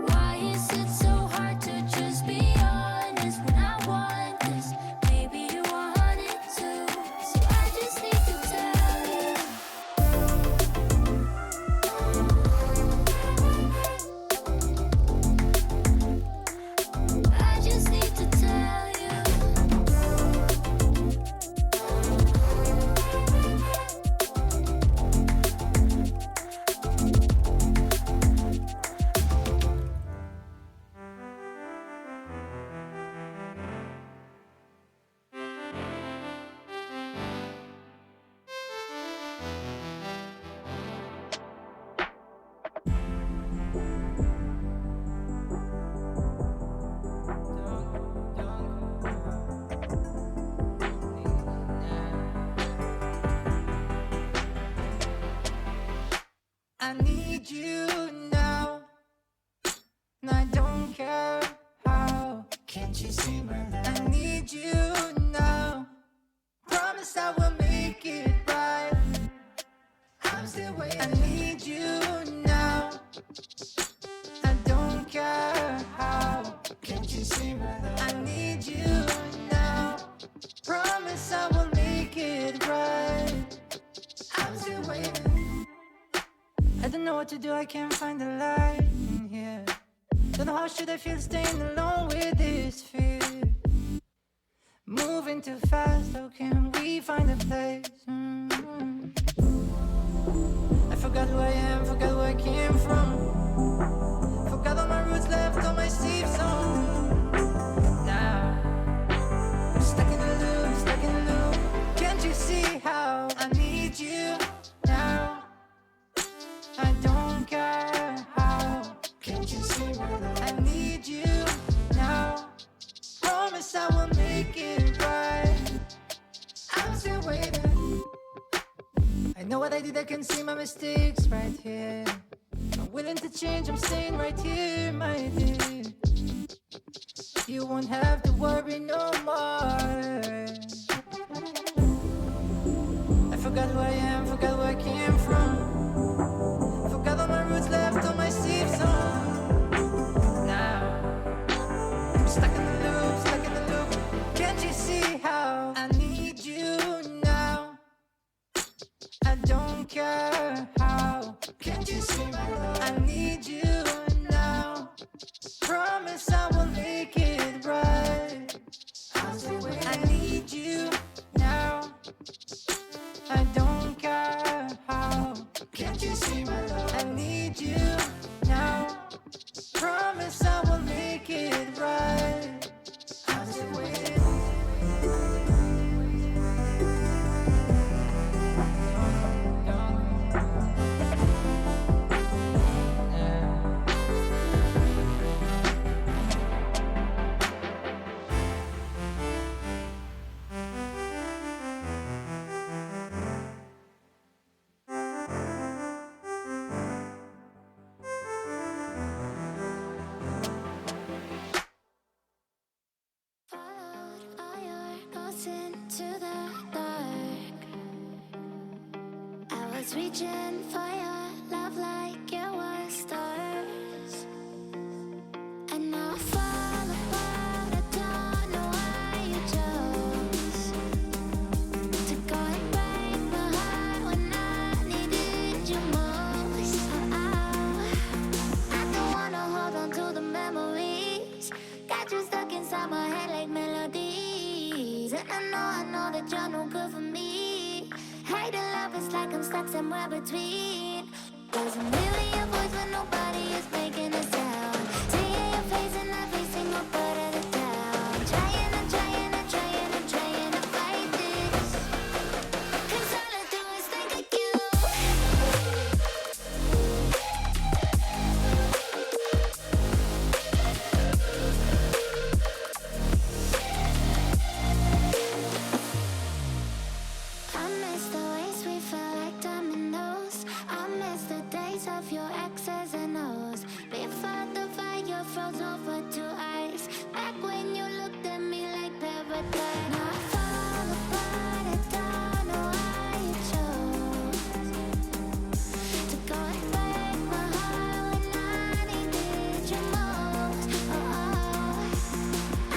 Why is it so hard to just be honest when I want this? Maybe you want it too. So I just need to tell you. I just need to tell you. I need you now, and I don't care how. Can't you see my love? I need you now. Promise I will make it right. I'm still waiting. I need you now. I don't care how. Can't you see my love? I need you now. Promise I will make it right. I'm still waiting. I don't know what to do, I can't find the light in here. Don't know how should I feel staying alone with this fear. Moving too fast, how can we find a place? I forgot who I am, forgot where I came from. Forgot all my roots, left all my safe zone. Now I'm stuck in a loop, stuck in a loop. Can't you see how I need you now? I don't care how. Can't you see my love? I need you now. Promise I will make it right. I'm still waiting. I know what I did, I can see my mistakes right here. I'm willing to change, I'm staying right here, my dear. You won't have to worry no more. I forgot who I am, forgot where I came from. Forgot all my roots, left all my safe zone. Now I'm stuck in the loop, stuck in the loop. Can't you see how I need you now? I don't care how. Can't you see my love? I need you now. Promise I will make it right. I'm still waiting. I need you now. I don't care how. Can't you see my love? I need you now. Promise I will make it right. I'm still waiting. was reaching for your love like it was stars. And now I fall apart, I don't know why you chose to go and break my heart when I needed you most. I don't wanna hold on to the memories, got you stuck inside my head like melodies. And I know that you're no good for me. Hate and love is like I'm stuck somewhere between. There's a million voices but nobody is making a sound. Seeing your face in every single part of the town. Trying and trying and trying and trying to fight this, 'cause all I do is think of you. I miss the ways we felt like dominoes. I miss the days of your X's and O's. Before the fire froze over to ice. Back when you looked at me like paradise. Now I fall apart, I don't know why you chose to go and break my heart when I needed you most.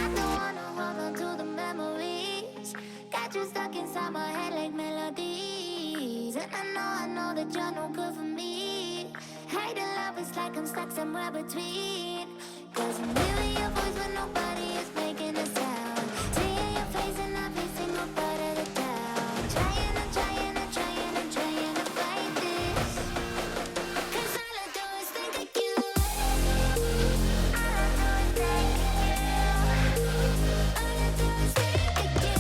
I don't wanna hold on to the memories, got you stuck inside my head like melodies. And I know that you're no good for me. Hate and love is like I'm stuck somewhere between. There's a million voices but nobody is making a sound. Seeing your face in every single part of the town. Trying and trying and trying and trying to fight this, 'cause all I do is think of you. All I do is think of you. All I do is think of you.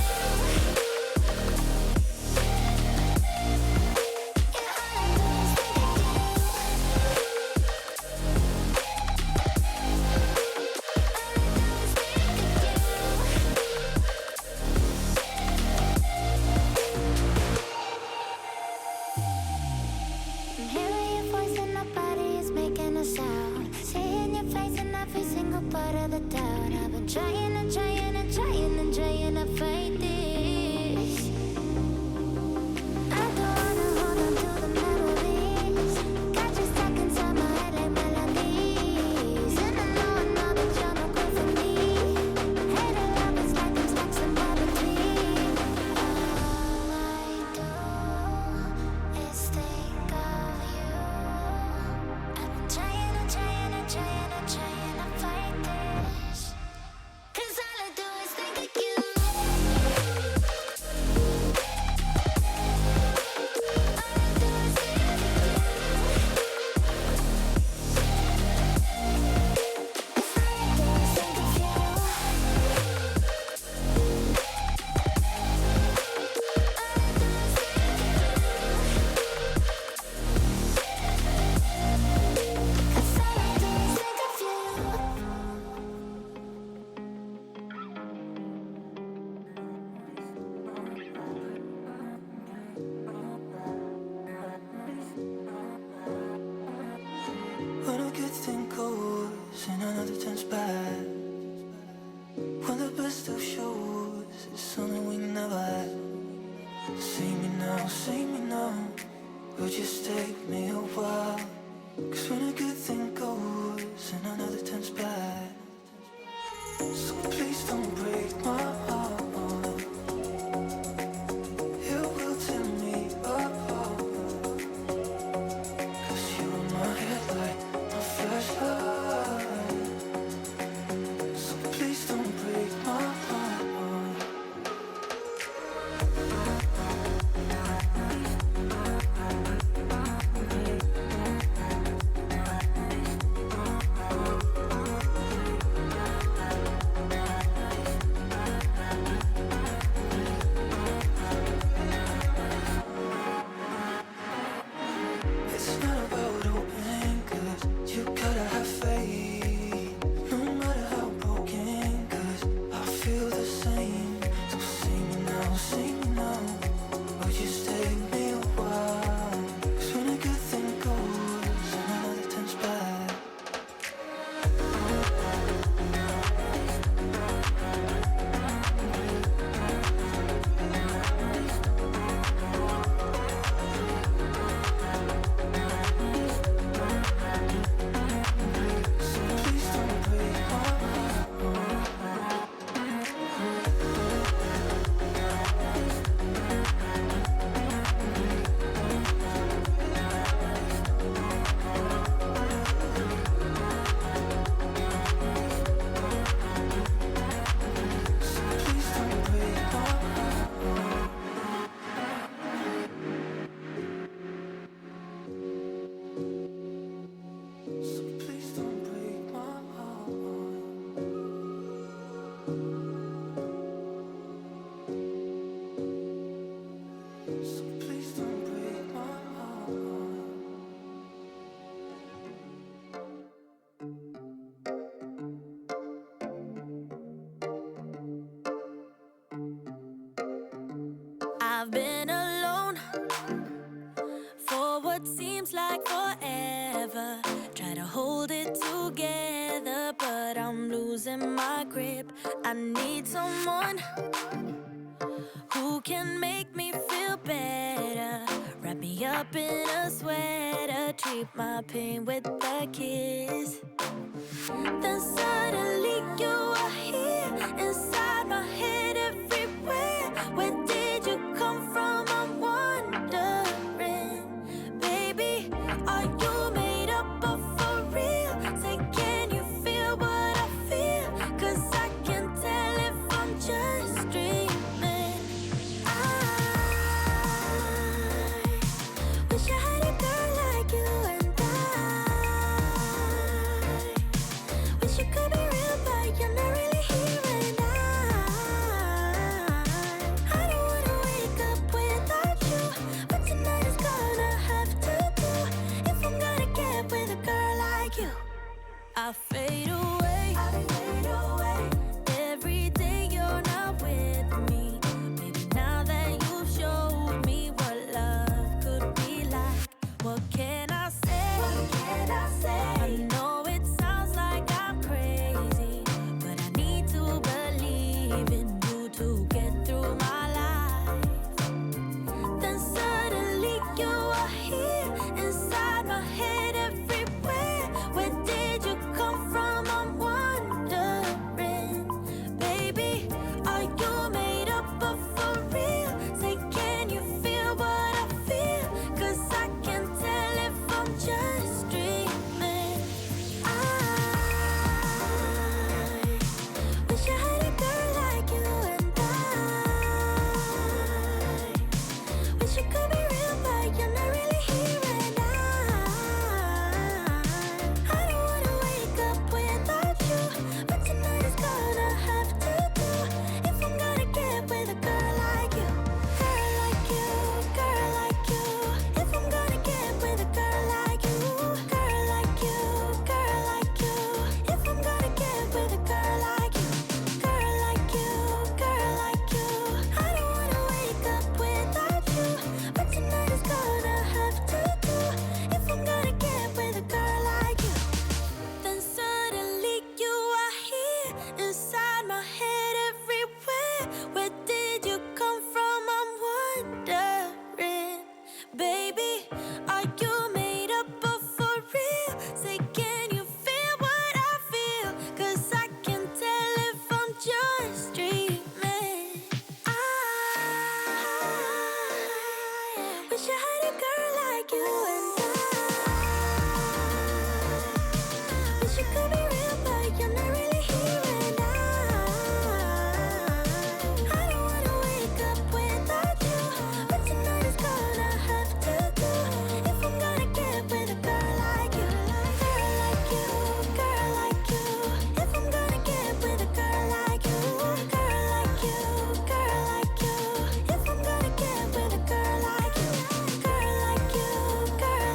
I'm hearing your voice and nobody is making a sound. Seeing your face in every single part of the town. I've been trying and trying and trying and trying to fight this. I don't wanna hold on to the memories, got you stuck inside my head like melodies. And I know that you're no good for me. Hate and love is like I'm stuck somewhere between. All I do is think of you. I've been trying and trying and trying and trying to fight this, 'cause all I do is think of you. When a good thing goes and another turns bad. When the best of shows is something we never had. Say me now, would you stay with me a while? 'Cause when a good thing goes and another turns bad. So please don't break my heart. You will tear me apart. 'Cause you're in my headlight, my flashlight. So please don't break my heart. Please don't break my heart. I've been alone for what seems like forever. Try to hold it together, but I'm losing my grip. I need someone who can make me feel better. Wrap me up in a sweater, treat my pain with a kiss. Then suddenly you are here, inside my head everywhere. Where did you come from? I'm wondering, baby, are you made up of for real? Say, can you feel what I feel? 'Cause I can tell if I'm just dreaming. I wish I had a girl like you, and wish you could be real, but you're not really here. And I don't wanna wake up without you, but tonight is gonna have to do. If I'm gonna get with a girl like you, I fade away. Every day you're not with me. Baby, now that you've showed me what love could be like, what can I say? I know it sounds like I'm crazy, but I need to believe in you to get through my life. Then suddenly you are here, inside my head everywhere. Where did you come from? I'm wondering, baby, are you made up of for real? Say, can you feel what I feel? 'Cause I can tell if I'm just dreaming. I wish I had a girl like you, and wish you could be real, but you're not really here. And I don't wanna wake up without you, but tonight is gonna have to do. If I'm gonna get with a girl like you, girl like you, girl like you. If I'm gonna get with a girl like you, girl like you, girl like you. If I'm gonna get with a girl like you, girl like you, girl like you. I don't wanna wake up without you, but tonight is gonna have to do. If I'm gonna get with a girl like you, then suddenly you are here, inside my head everywhere. Where did you come from? I'm wondering, baby, are you made up of for real? Say, can you feel what I feel? 'Cause I can tell if I'm just dreaming. I wish I had a girl like you, and wish you could be real, but you're not really here. And I don't wanna wake up without you, but tonight is gonna have to do. If I'm gonna get with a girl like you, girl like you, girl like you. If I'm gonna get with a girl like you, girl like you, girl like you. If I'm gonna get with a girl like you, girl like you, girl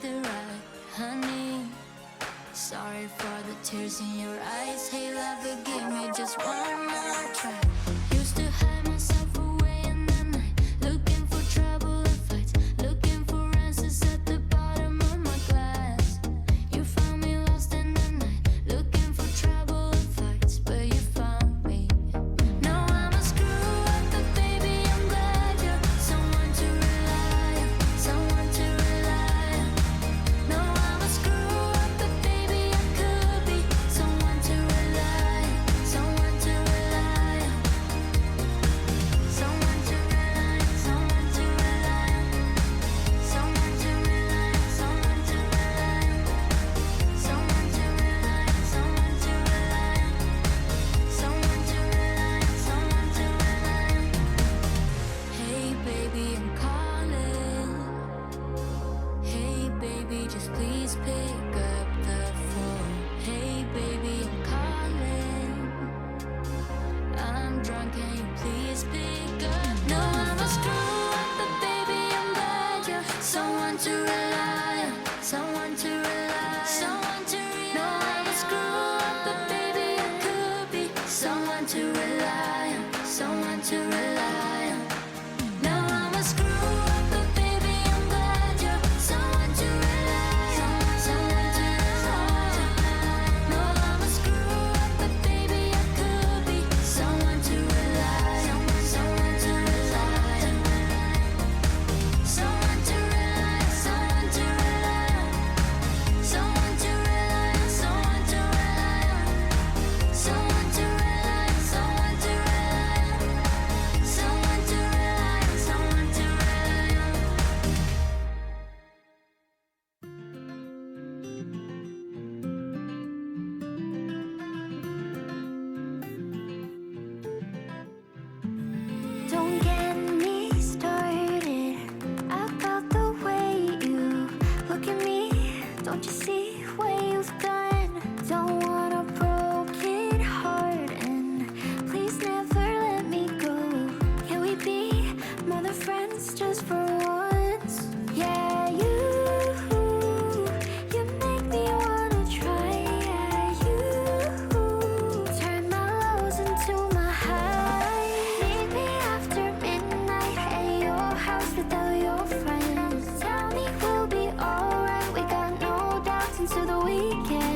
make the right, honey. Sorry for the tears in your eyes. Hey, love, forgive me just one more try. Used to hide myself away in the night, looking for trouble and fights, looking for answers at the bottom of my glass. You found me lost in the night, looking for trouble and fights, but you found me. Now I'm a screw up, but baby, I'm glad you're someone to rely on, someone to rely on. No, I'm a screw up, but baby, I could be someone to rely on, someone to rely on, someone to rely on, someone to rely on, someone to rely on, someone to rely on, someone to rely on, someone to rely on, someone to rely on, someone to rely on. Hey baby, I'm calling. Hey baby, just please pick up the phone. Hey baby, I'm calling. I'm drunk, can you please pick up? No, I'm a screw up, but baby, I'm glad you're someone to rely on, someone to rely on, someone to rely on. No, I'm a screw up, but baby, I could be someone to rely on, someone to rely on. Now I'm a screw up, but baby, I'm glad you're someone to rely on, someone to rely on. No, I'm a screw up, but baby, I could be someone to rely on, someone to rely on, someone to rely on, someone to rely on, someone to rely on, someone to rely on, someone to rely on, someone to rely on, someone to rely on, someone to rely on. Don't get me started about the way you look at me. Don't you see what you've done? Don't want a broken heart, and please never let me go. Can we be more than friends just for once? Yeah, you make me wanna try. Yeah, you turn my lows into my highs. Meet me after midnight at your house without your friends. Tell me we'll be alright. We got no doubts into the weekend.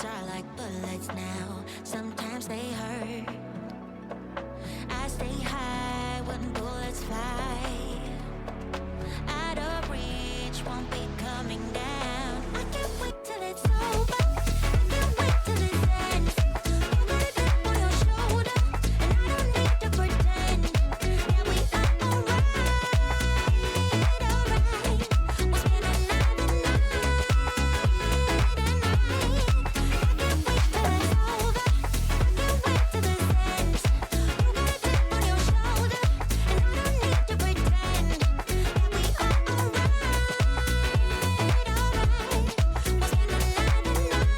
words are like bullets now. Sometimes they hurt. I stay high when bullets fly. Out of reach, won't be coming down. I can't wait till it's over. I can't wait till it's ends. You got a chip on your shoulder, and I don't need to pretend. Yeah, we are alright, alright. We'll spend another night, I can't wait till it's over. I can't wait till this ends. You got a chip on your shoulder, and I don't need to pretend. Yeah, we are alright, alright. We'll spend another night.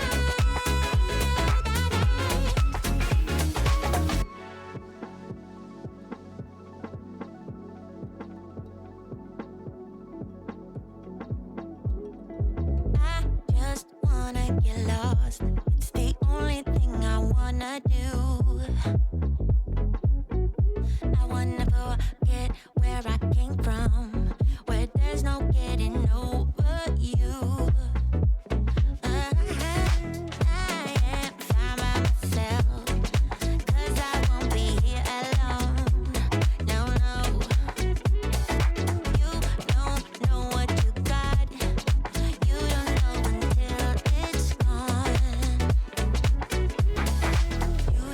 I just wanna get lost. It's the only thing I wanna do. I wanna forget where I came from, where there's no getting over you. I am fine by myself, 'cause I won't be here alone. No, no. You don't know what you got. You don't know until it's gone. You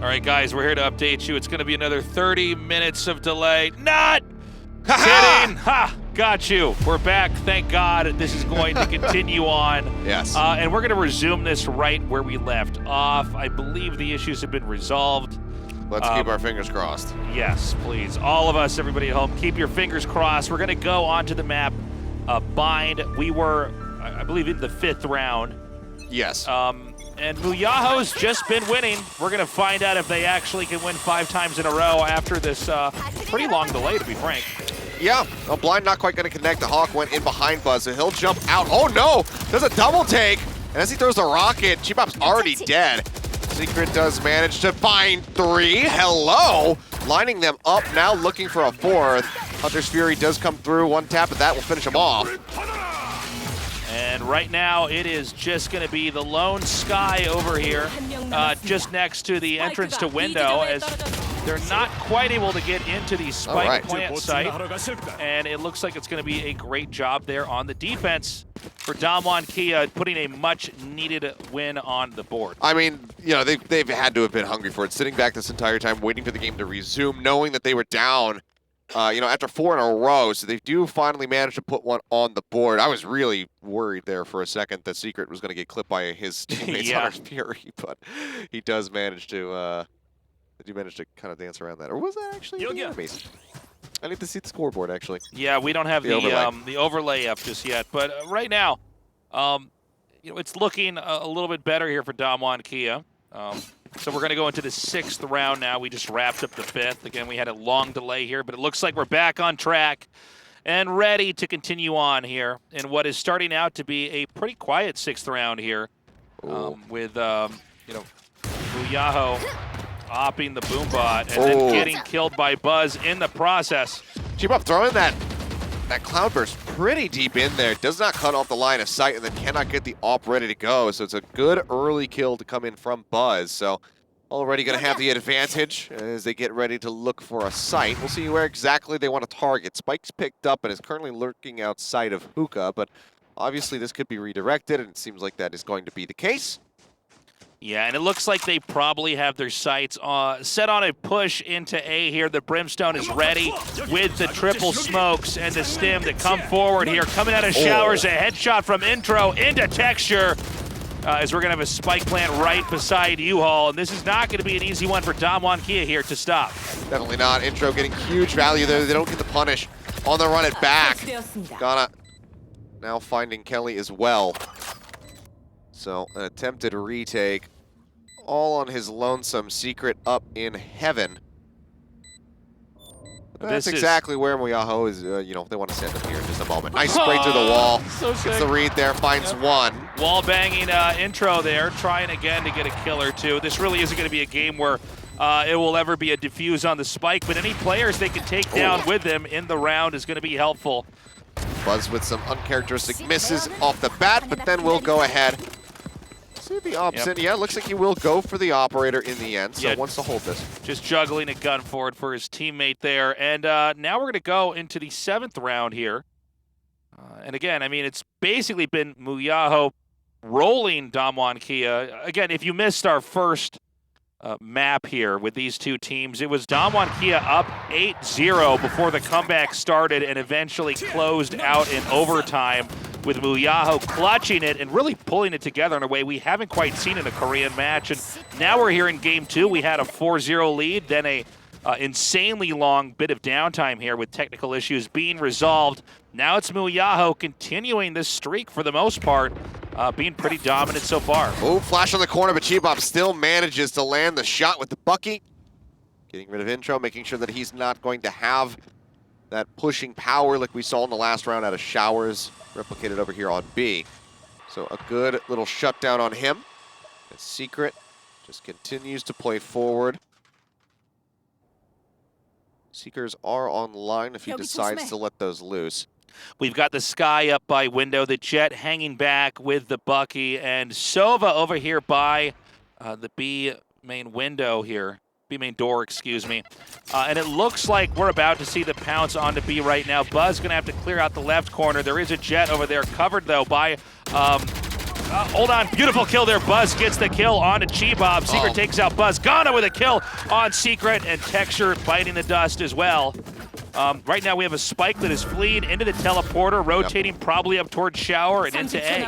All right, guys, we're here to update you. It's going to be another 30 minutes of delay. Not kidding. Ha! Got you. We're back. Thank God. This is going to continue on. Yes. And we're going to resume this right where we left off. I believe the issues have been resolved. Let's keep our fingers crossed. Yes, please. All of us, everybody at home, keep your fingers crossed. We're going to go onto the map. Bind. We were, I believe, in the 5th round. Yes. And MUYAHO's just been winning. We're going to find out if they actually can win 5 times in a row after this pretty long delay, to be frank. Yeah, well, Blind not quite going to connect. The Hawk went in behind Buzz, so he'll jump out. Oh no! There's a double take! And as he throws the rocket, Chibop's already dead. Secret does manage to find 3. Hello! Lining them up now, looking for a 4th. Hunter's Fury does come through. 1 tap, but that will finish him off. And right now, it is just going to be the lone Sky over here, just next to the entrance to window, as they're not quite able to get into the spike plant site. And it looks like it's going to be a great job there on the defense for Damwon Kia, putting a much-needed win on the board. I mean, you know, they've had to have been hungry for it, sitting back this entire time, waiting for the game to resume, knowing that they were down, you know, after 4 in a row. So they do finally manage to put one on the board. I was really worried there for a second that Secret was going to get clipped by his teammates Hunter's Fury, but he does manage to, did you manage to kind of dance around that? Or was that actually the enemies? I need to see the scoreboard, actually. Yeah, we don't have the overlay up just yet. But right now, you know, it's looking a little bit better here for Damwon Kia. So we're going to go into the 6th round now. We just wrapped up the 5th. Again, we had a long delay here, but it looks like we're back on track and ready to continue on here in what is starting out to be a pretty quiet 6th round here with, you know, MUYAHO opping the Boombot and then getting killed by Buzz in the process. Chibop throwing that Cloudburst pretty deep in there. Does not cut off the line of sight and then cannot get the op ready to go. So it's a good early kill to come in from Buzz. So already going to have the advantage as they get ready to look for a site. We'll see where exactly they want to target. Spike's picked up and is currently lurking outside of Hookah, but obviously this could be redirected, and it seems like that is going to be the case. Yeah, and it looks like they probably have their sights set on a push into A here. The Brimstone is ready with the triple smokes and the stim to come forward here. Coming out of showers, a headshot from Intro into Texture, as we're going to have a spike plant right beside U-Haul. And this is not going to be an easy one for Damwon Kia here to stop. Definitely not. Intro getting huge value there. They don't get the punish on the run it back. Ghana now finding Kelly as well. So an attempted retake, all on his lonesome. Secret up in heaven. But that's exactly where MUYAHO is, you know, they want to send him here in just a moment. Nice spray through the wall. Gets the read there, finds one. Wall banging Intro there, trying again to get a kill or two. This really isn't going to be a game where it will ever be a defuse on the spike, but any players they can take down with them in the round is going to be helpful. Buzz with some uncharacteristic misses off the bat, but then we'll go ahead. See the opposite. Yeah, looks like he will go for the operator in the end, so wants to hold this. Just juggling a gun forward for his teammate there. And now we're going to go into the 7th round here. And again, I mean, it's basically been MUYAHO rolling Damwon Kia. Again, if you missed our first map here with these two teams, it was Damwon Kia up 8-0 before the comeback started and eventually closed out in overtime, with MUYAHO clutching it and really pulling it together in a way we haven't quite seen in a Korean match. And now we're here in Game 2. We had a 4-0 lead, then a insanely long bit of downtime here with technical issues being resolved. Now it's MUYAHO continuing this streak for the most part, being pretty dominant so far. Oh, flash on the corner, but Chibop still manages to land the shot with the Bucky. Getting rid of Intro, making sure that he's not going to have that pushing power like we saw in the last round out of Showers, replicated over here on B. So a good little shutdown on him. And Secret just continues to play forward. Seekers are online if he decides to let those loose. We've got the Sky up by window, the Jet hanging back with the Bucky, and Sova over here by the B main window here. B main door, excuse me. And it looks like we're about to see the pounce onto B right now. Buzz gonna have to clear out the left corner. There is a Jet over there, covered though by Hold on, beautiful kill there. Buzz gets the kill onto Chibob. Secret takes out Buzz. Ghana with a kill on Secret, and Texture biting the dust as well. Right now we have a Spike that is fleeing into the teleporter, rotating probably up towards Shower and into A.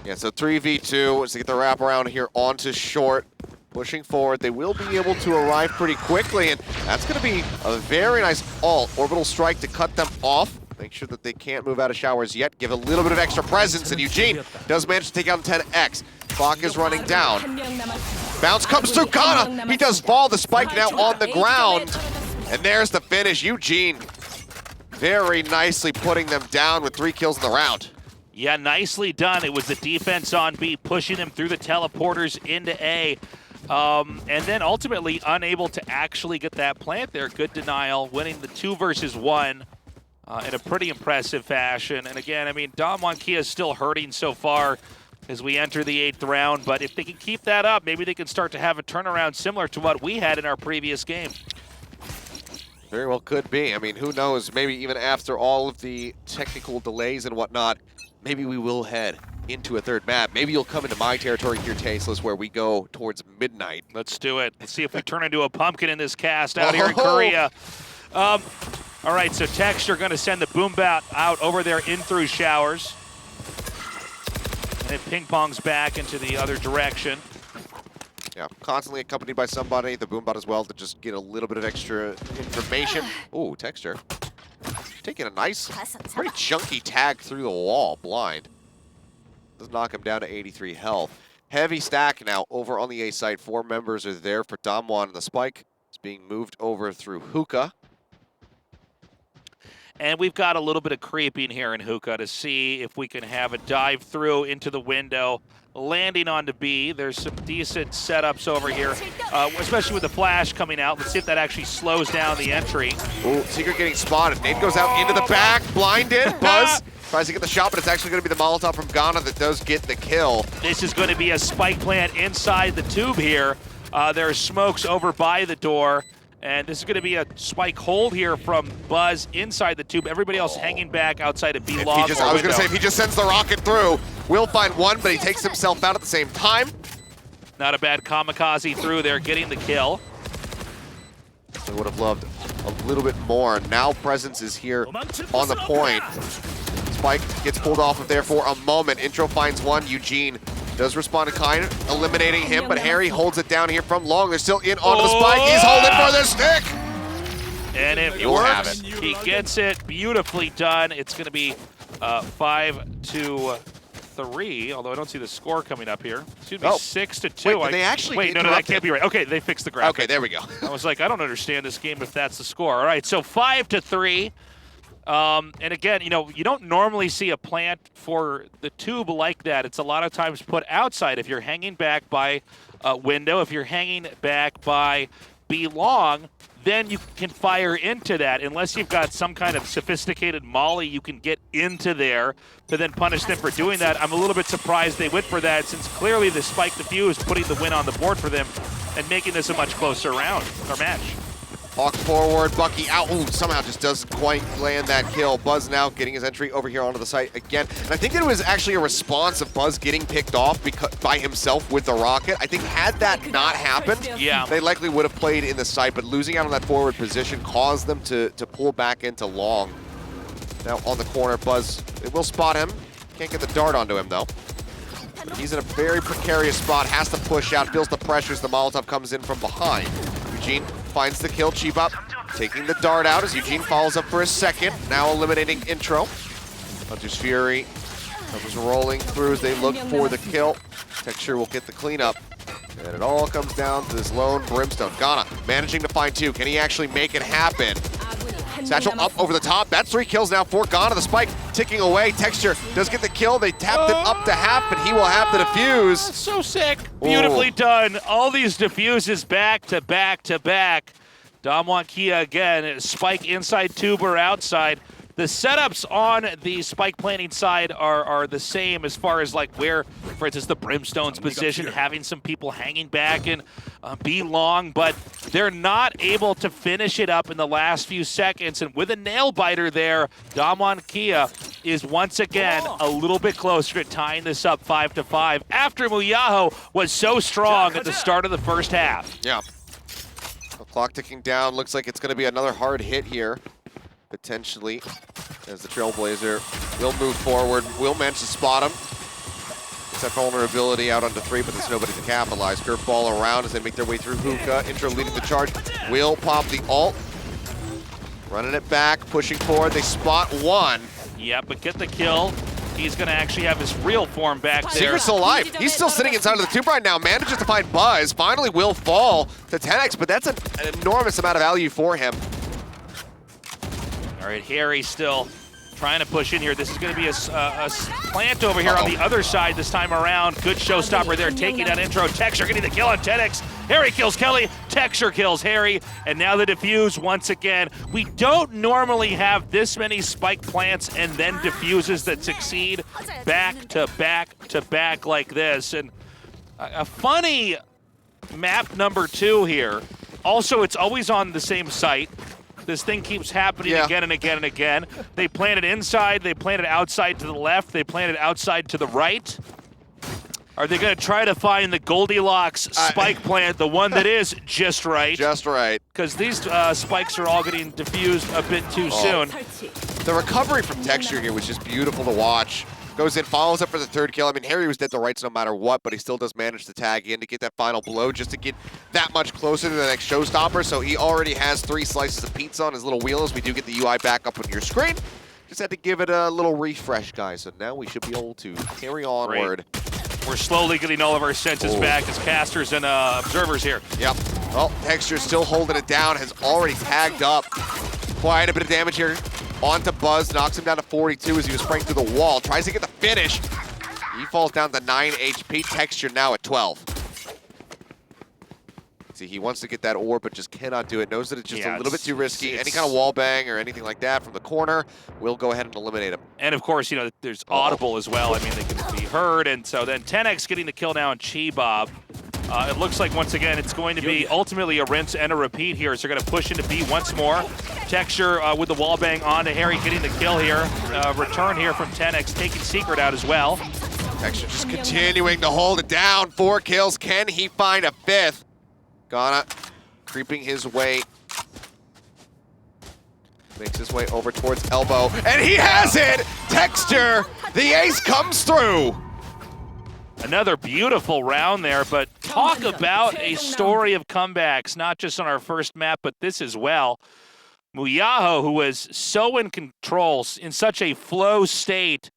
Yeah, so 3v2 is to get the wraparound here onto short. Pushing forward, they will be able to arrive pretty quickly, and that's going to be a very nice ult. Orbital strike to cut them off. Make sure that they can't move out of showers yet. Give a little bit of extra presence, and Eugene does manage to take out 10X. Clock is running down. Bounce comes through Ghana. He does fall. The Spike now on the ground. And there's the finish. Eugene very nicely putting them down with 3 kills in the round. Yeah, nicely done. It was the defense on B, pushing them through the teleporters into A. And then ultimately unable to actually get that plant there. Good denial, winning the 2 versus 1 in a pretty impressive fashion. And again, I mean, Damwon Kia is still hurting so far as we enter the 8th round, but if they can keep that up, maybe they can start to have a turnaround similar to what we had in our previous game. Very well could be. I mean, who knows? Maybe even after all of the technical delays and whatnot, maybe we will head into a 3rd map. Maybe you'll come into my territory here, Tasteless, where we go towards midnight. Let's do it. Let's see if we turn into a pumpkin in this cast out here in Korea. All right, so Texture going to send the boom bat out over there in through showers. And it ping pongs back into the other direction. Yeah, constantly accompanied by somebody, the boom bot as well, to just get a little bit of extra information. Ooh, Texture. Taking a nice, pretty chunky tag through the wall, blind. Does knock him down to 83 health. Heavy stack now over on the A site. 4 members are there for Damwon, and the Spike is being moved over through Hookah. And we've got a little bit of creeping here in Hookah to see if we can have a dive through into the window, landing onto B. There's some decent setups over here, especially with the flash coming out. Let's see if that actually slows down the entry. Ooh, Secret getting spotted. Nate goes out into the back, blinded. Buzz tries to get the shot, but it's actually going to be the Molotov from Ghana that does get the kill. This is going to be a Spike plant inside the tube here. There are smokes over by the door. And this is going to be a Spike hold here from Buzz inside the tube. Everybody else hanging back outside of B long. I was going to say, if he just sends the rocket through, we'll find one, but he takes himself out at the same time. Not a bad kamikaze through there, getting the kill. I would have loved a little bit more. Now Presence is here on the point. Spike gets pulled off of there for a moment. Intro finds one. Eugene does respond to kind, eliminating him, but Harry holds it down here from long. They're still in onto the Spike. He's holding for the stick. And it works. He gets it. Beautifully done. It's going to be 5-3, although I don't see the score coming up here. Excuse me, 6-2. Wait, they actually wait, no, that can't be right. Okay, they fixed the graphic. Okay, there we go. I was like, I don't understand this game if that's the score. All right, so 5-3. And again, you know, you don't normally see a plant for the tube like that. It's a lot of times put outside. If you're hanging back by a window, if you're hanging back by B long, then you can fire into that. Unless you've got some kind of sophisticated molly, you can get into there to then punish them for doing that. I'm a little bit surprised they went for that, since clearly the Spike defuse putting the win on the board for them and making this a much closer round or match. Hawk forward, Bucky out. Ooh, somehow just doesn't quite land that kill. Buzz now getting his entry over here onto the site again. And I think it was actually a response of Buzz getting picked off by himself with the rocket. I think had that not happened, they likely would have played in the site, but losing out on that forward position caused them to pull back into long. Now on the corner, Buzz, they will spot him. Can't get the dart onto him though. But he's in a very precarious spot, has to push out, feels the pressures. The Molotov comes in from behind. Eugene finds the kill. Chibob taking the dart out as Eugene follows up for a second. Now eliminating Intro. Hunter's Fury comes rolling through as they look for the kill. Texture will get the cleanup. And it all comes down to this lone Brimstone. Ghana managing to find 2. Can he actually make it happen? Satchel up over the top. That's 3 kills now for Ghana. The Spike ticking away. Texture does get the kill. They tapped it up to half, but he will have the defuse. So sick. Beautifully done. All these defuses back to back to back. Damwon Kia again. Spike inside tube or outside. The setups on the Spike planting side are the same as far as like where, for instance, the Brimstone's position, having some people hanging back and be long, but they're not able to finish it up in the last few seconds. And with a nail biter there, Damwon Kia is once again a little bit closer to tying this up 5-5 after MUYAHO was so strong at the start of the first half. Yeah. The clock ticking down. Looks like it's going to be another hard hit here, potentially, as the Trailblazer will move forward, will manage to spot him. It's that vulnerability out onto 3, but there's nobody to capitalize. Curveball around as they make their way through hookah. Intro leading the charge. Will pop the ult. Running it back, pushing forward. They spot one. Yeah, but get the kill. He's going to actually have his real form back there. Secret's still alive. He's still sitting inside of the tube right now. Manages to find Buzz. Finally will fall to 10x, but that's an enormous amount of value for him. All right, Harry still trying to push in here. This is going to be a plant over here on the other side this time around. Good showstopper there, taking that intro. Texture getting the kill on 10x. Harry kills Kelly. Texture kills Harry. And now the defuse once again. We don't normally have this many spike plants and then defuses that succeed back to back to back like this. And a funny map number 2 here. Also, it's always on the same site. This thing keeps happening again and again and again. They plant it inside, they plant it outside to the left, they plant it outside to the right. Are they going to try to find the Goldilocks spike plant, the one that is just right? Just right. Because these spikes are all getting diffused a bit too soon. The recovery from Texture here was just beautiful to watch. Goes in, follows up for the 3rd kill. I mean, Harry was dead to rights no matter what, but he still does manage to tag in to get that final blow just to get that much closer to the next showstopper. So he already has 3 slices of pizza on his little wheels. We do get the UI back up on your screen. Just had to give it a little refresh, guys. So now we should be able to carry onward. We're slowly getting all of our senses back as casters and observers here. Yep. Well, Texture still holding it down, has already tagged up quite a bit of damage here. Onto Buzz, knocks him down to 42 as he was spraying through the wall. Tries to get the finish. He falls down to 9 HP. Texture now at 12. See, he wants to get that orb, but just cannot do it. Knows that it's just a little bit too risky. Any kind of wall bang or anything like that from the corner will go ahead and eliminate him. And of course, you know, there's audible as well. I mean, they can be heard. And so then 10x getting the kill now on Chi-Bob. It looks like, once again, it's going to be ultimately a rinse and a repeat here. So they're going to push into B once more. Texture with the wall bang on to Harry getting the kill here. Return here from 10x, taking Secret out as well. Texture just continuing to hold it down. 4 kills. Can he find a 5th? Ghana creeping his way. Makes his way over towards elbow. And he has it! Texture! The ace comes through! Another beautiful round there, but talk about a story of comebacks, not just on our first map, but this as well. MUYAHO, who was so in control, in such a flow state,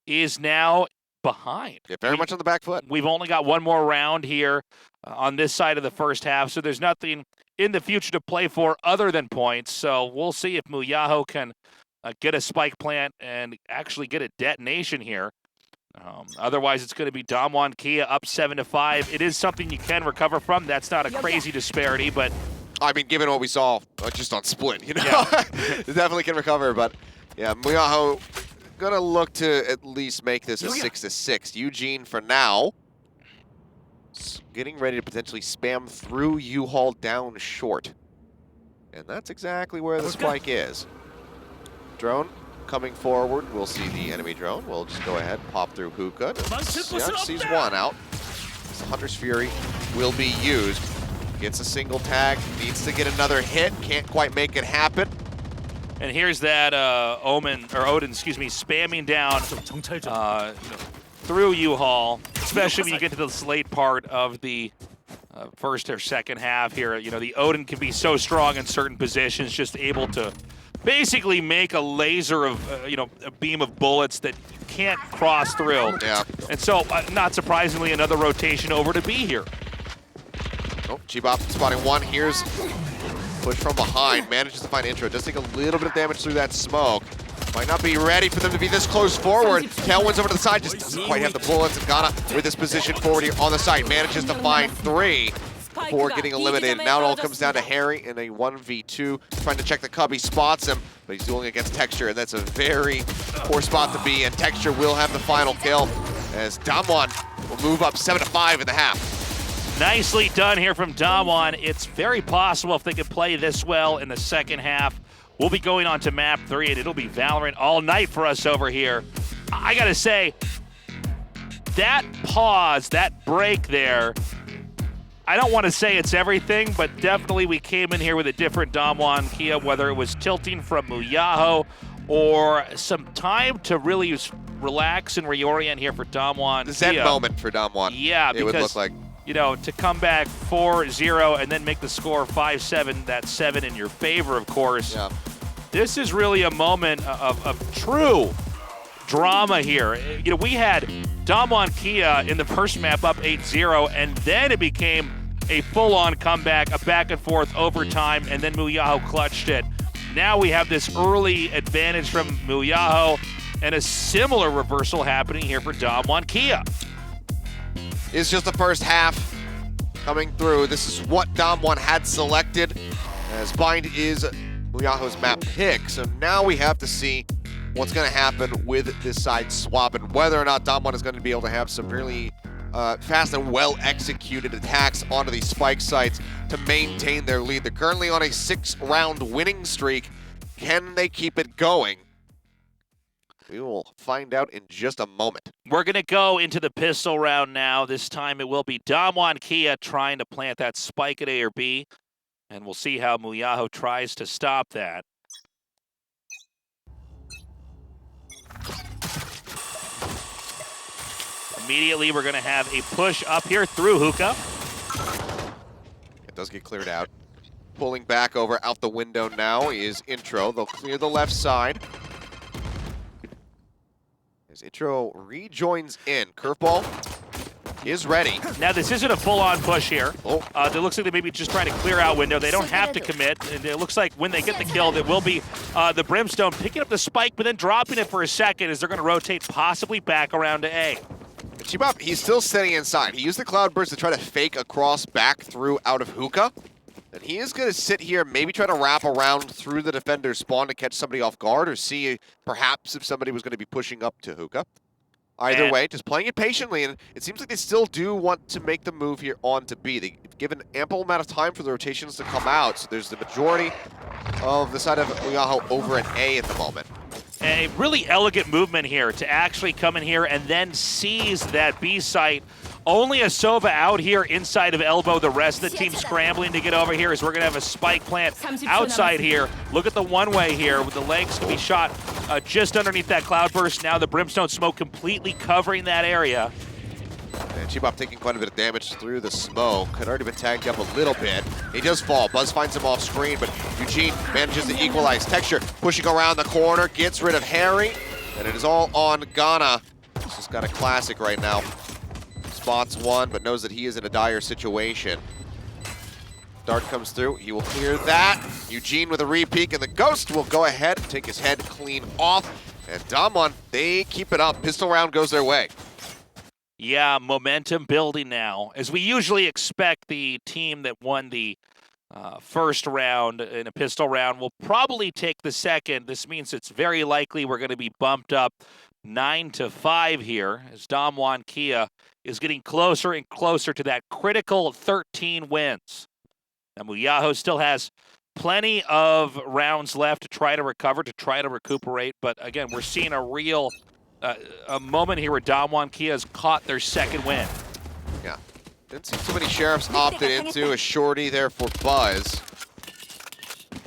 is now behind. Yeah, very much on the back foot. We've only got one more round here on this side of the first half, so there's nothing in the future to play for other than points. So we'll see if MUYAHO can get a spike plant and actually get a detonation here. Otherwise, it's going to be Damwon Kia up 7-5. It is something you can recover from. That's not a crazy disparity, but I mean, given what we saw just on Split, you know, definitely can recover. But yeah, MUYAHO gonna look to at least make this a 6-6. Eugene for now, getting ready to potentially spam through U-Haul down short, and that's exactly where the spike is. Drone coming forward. We'll see the enemy drone. We'll just go ahead and pop through hookah. Yeah, sees one out. The Hunter's Fury will be used. Gets a single tag. Needs to get another hit. Can't quite make it happen. And here's that Odin, spamming down through U-Haul, especially when you get to the late part of the first or second half here. You know, the Odin can be so strong in certain positions, just able to basically make a laser of, a beam of bullets that you can't cross through. Yeah. And so, not surprisingly, another rotation over to B here. Oh, Chi-Bob spotting one. Here's push from behind. Manages to find intro. Does take a little bit of damage through that smoke. Might not be ready for them to be this close forward. Tailwind's over to the side. Just doesn't quite have the bullets. And Ghana with his position forward here on the side. Manages to find 3 before getting eliminated. Now it all comes down to Harry in a 1v2. Trying to check the cub. He spots him, but he's dueling against Texture, and that's a very poor spot to be in. Texture will have the final kill as Damwon will move up 7-5 in the half. Nicely done here from Damwon. It's very possible if they could play this well in the second half, We'll be going on to map 3, and it'll be Valorant all night for us over here. I gotta say, that pause, that break there, I don't want to say it's everything, but definitely we came in here with a different Damwon Kia, whether it was tilting from MUYAHO or some time to really relax and reorient here for Damwon The Zen moment for Damwon. Yeah, it would look like. You know, to come back 4-0 and then make the score 5-7, that's 7 in your favor, of course. Yeah. This is really a moment of true drama here. You know, we had Damwon Kia in the first map up 8-0, and then it became a full-on comeback, a back-and-forth overtime, and then MUYAHO clutched it. Now we have this early advantage from MUYAHO, and a similar reversal happening here for Damwon Kia. It's just the first half coming through. This is what Damwon had selected, as Bind is MUYAHO's map pick. So now we have to see what's going to happen with this side swap and whether or not Damwon is going to be able to have some really fast and well-executed attacks onto these spike sites to maintain their lead. They're currently on a 6-round winning streak. Can they keep it going? We will find out in just a moment. We're going to go into the pistol round now. This time it will be Damwon Kia trying to plant that spike at A or B, and we'll see how MUYAHO tries to stop that. Immediately, we're going to have a push up here through Hookah. It does get cleared out. Pulling back over out the window now is Intro. They'll clear the left side. As Intro rejoins in. Curveball is ready. Now, this isn't a full-on push here. Oh. It looks like they may be just trying to clear out window. They don't have to commit. And it looks like when they get the kill, it will be the Brimstone picking up the spike, but then dropping it for a second as they're going to rotate possibly back around to A. Chibop, he's still sitting inside. He used the Cloudburst to try to fake a cross back through out of Hookah. And he is going to sit here, maybe try to wrap around through the defender's spawn to catch somebody off guard or see perhaps if somebody was going to be pushing up to Hookah. Either way, just playing it patiently, and it seems like they still do want to make the move here on to B. They've given ample amount of time for the rotations to come out, so there's the majority of the side of MUYAHO over at A at the moment. A really elegant movement here to actually come in here and then seize that B site. Only a Sova out here inside of Elbow. The rest of the team scrambling to get over here as we're going to have a spike plant outside here. Look at the one-way here with the legs to be shot just underneath that Cloudburst. Now the Brimstone smoke completely covering that area. And Chibop taking quite a bit of damage through the smoke. Had already been tagged up a little bit. He does fall. Buzz finds him off screen, but Eugene manages to equalize. Texture pushing around the corner, gets rid of Harry, and it is all on Ghana. He's just got a classic right now. Spots one, but knows that he is in a dire situation. Dart comes through. He will clear that. Eugene with a re-peek, and the Ghost will go ahead and take his head clean off. And Damwon, they keep it up. Pistol round goes their way. Yeah, momentum building now. As we usually expect, the team that won the first round in a pistol round will probably take the second. This means it's very likely we're going to be bumped up 9-5 here as Damwon Kia is getting closer and closer to that critical 13 wins. Now, MUYAHO still has plenty of rounds left to try to recover, to try to recuperate. But again, we're seeing a real a moment here where Damwon Kia has caught their second win. Yeah. Didn't see too many Sheriffs opted into a shorty there for Buzz.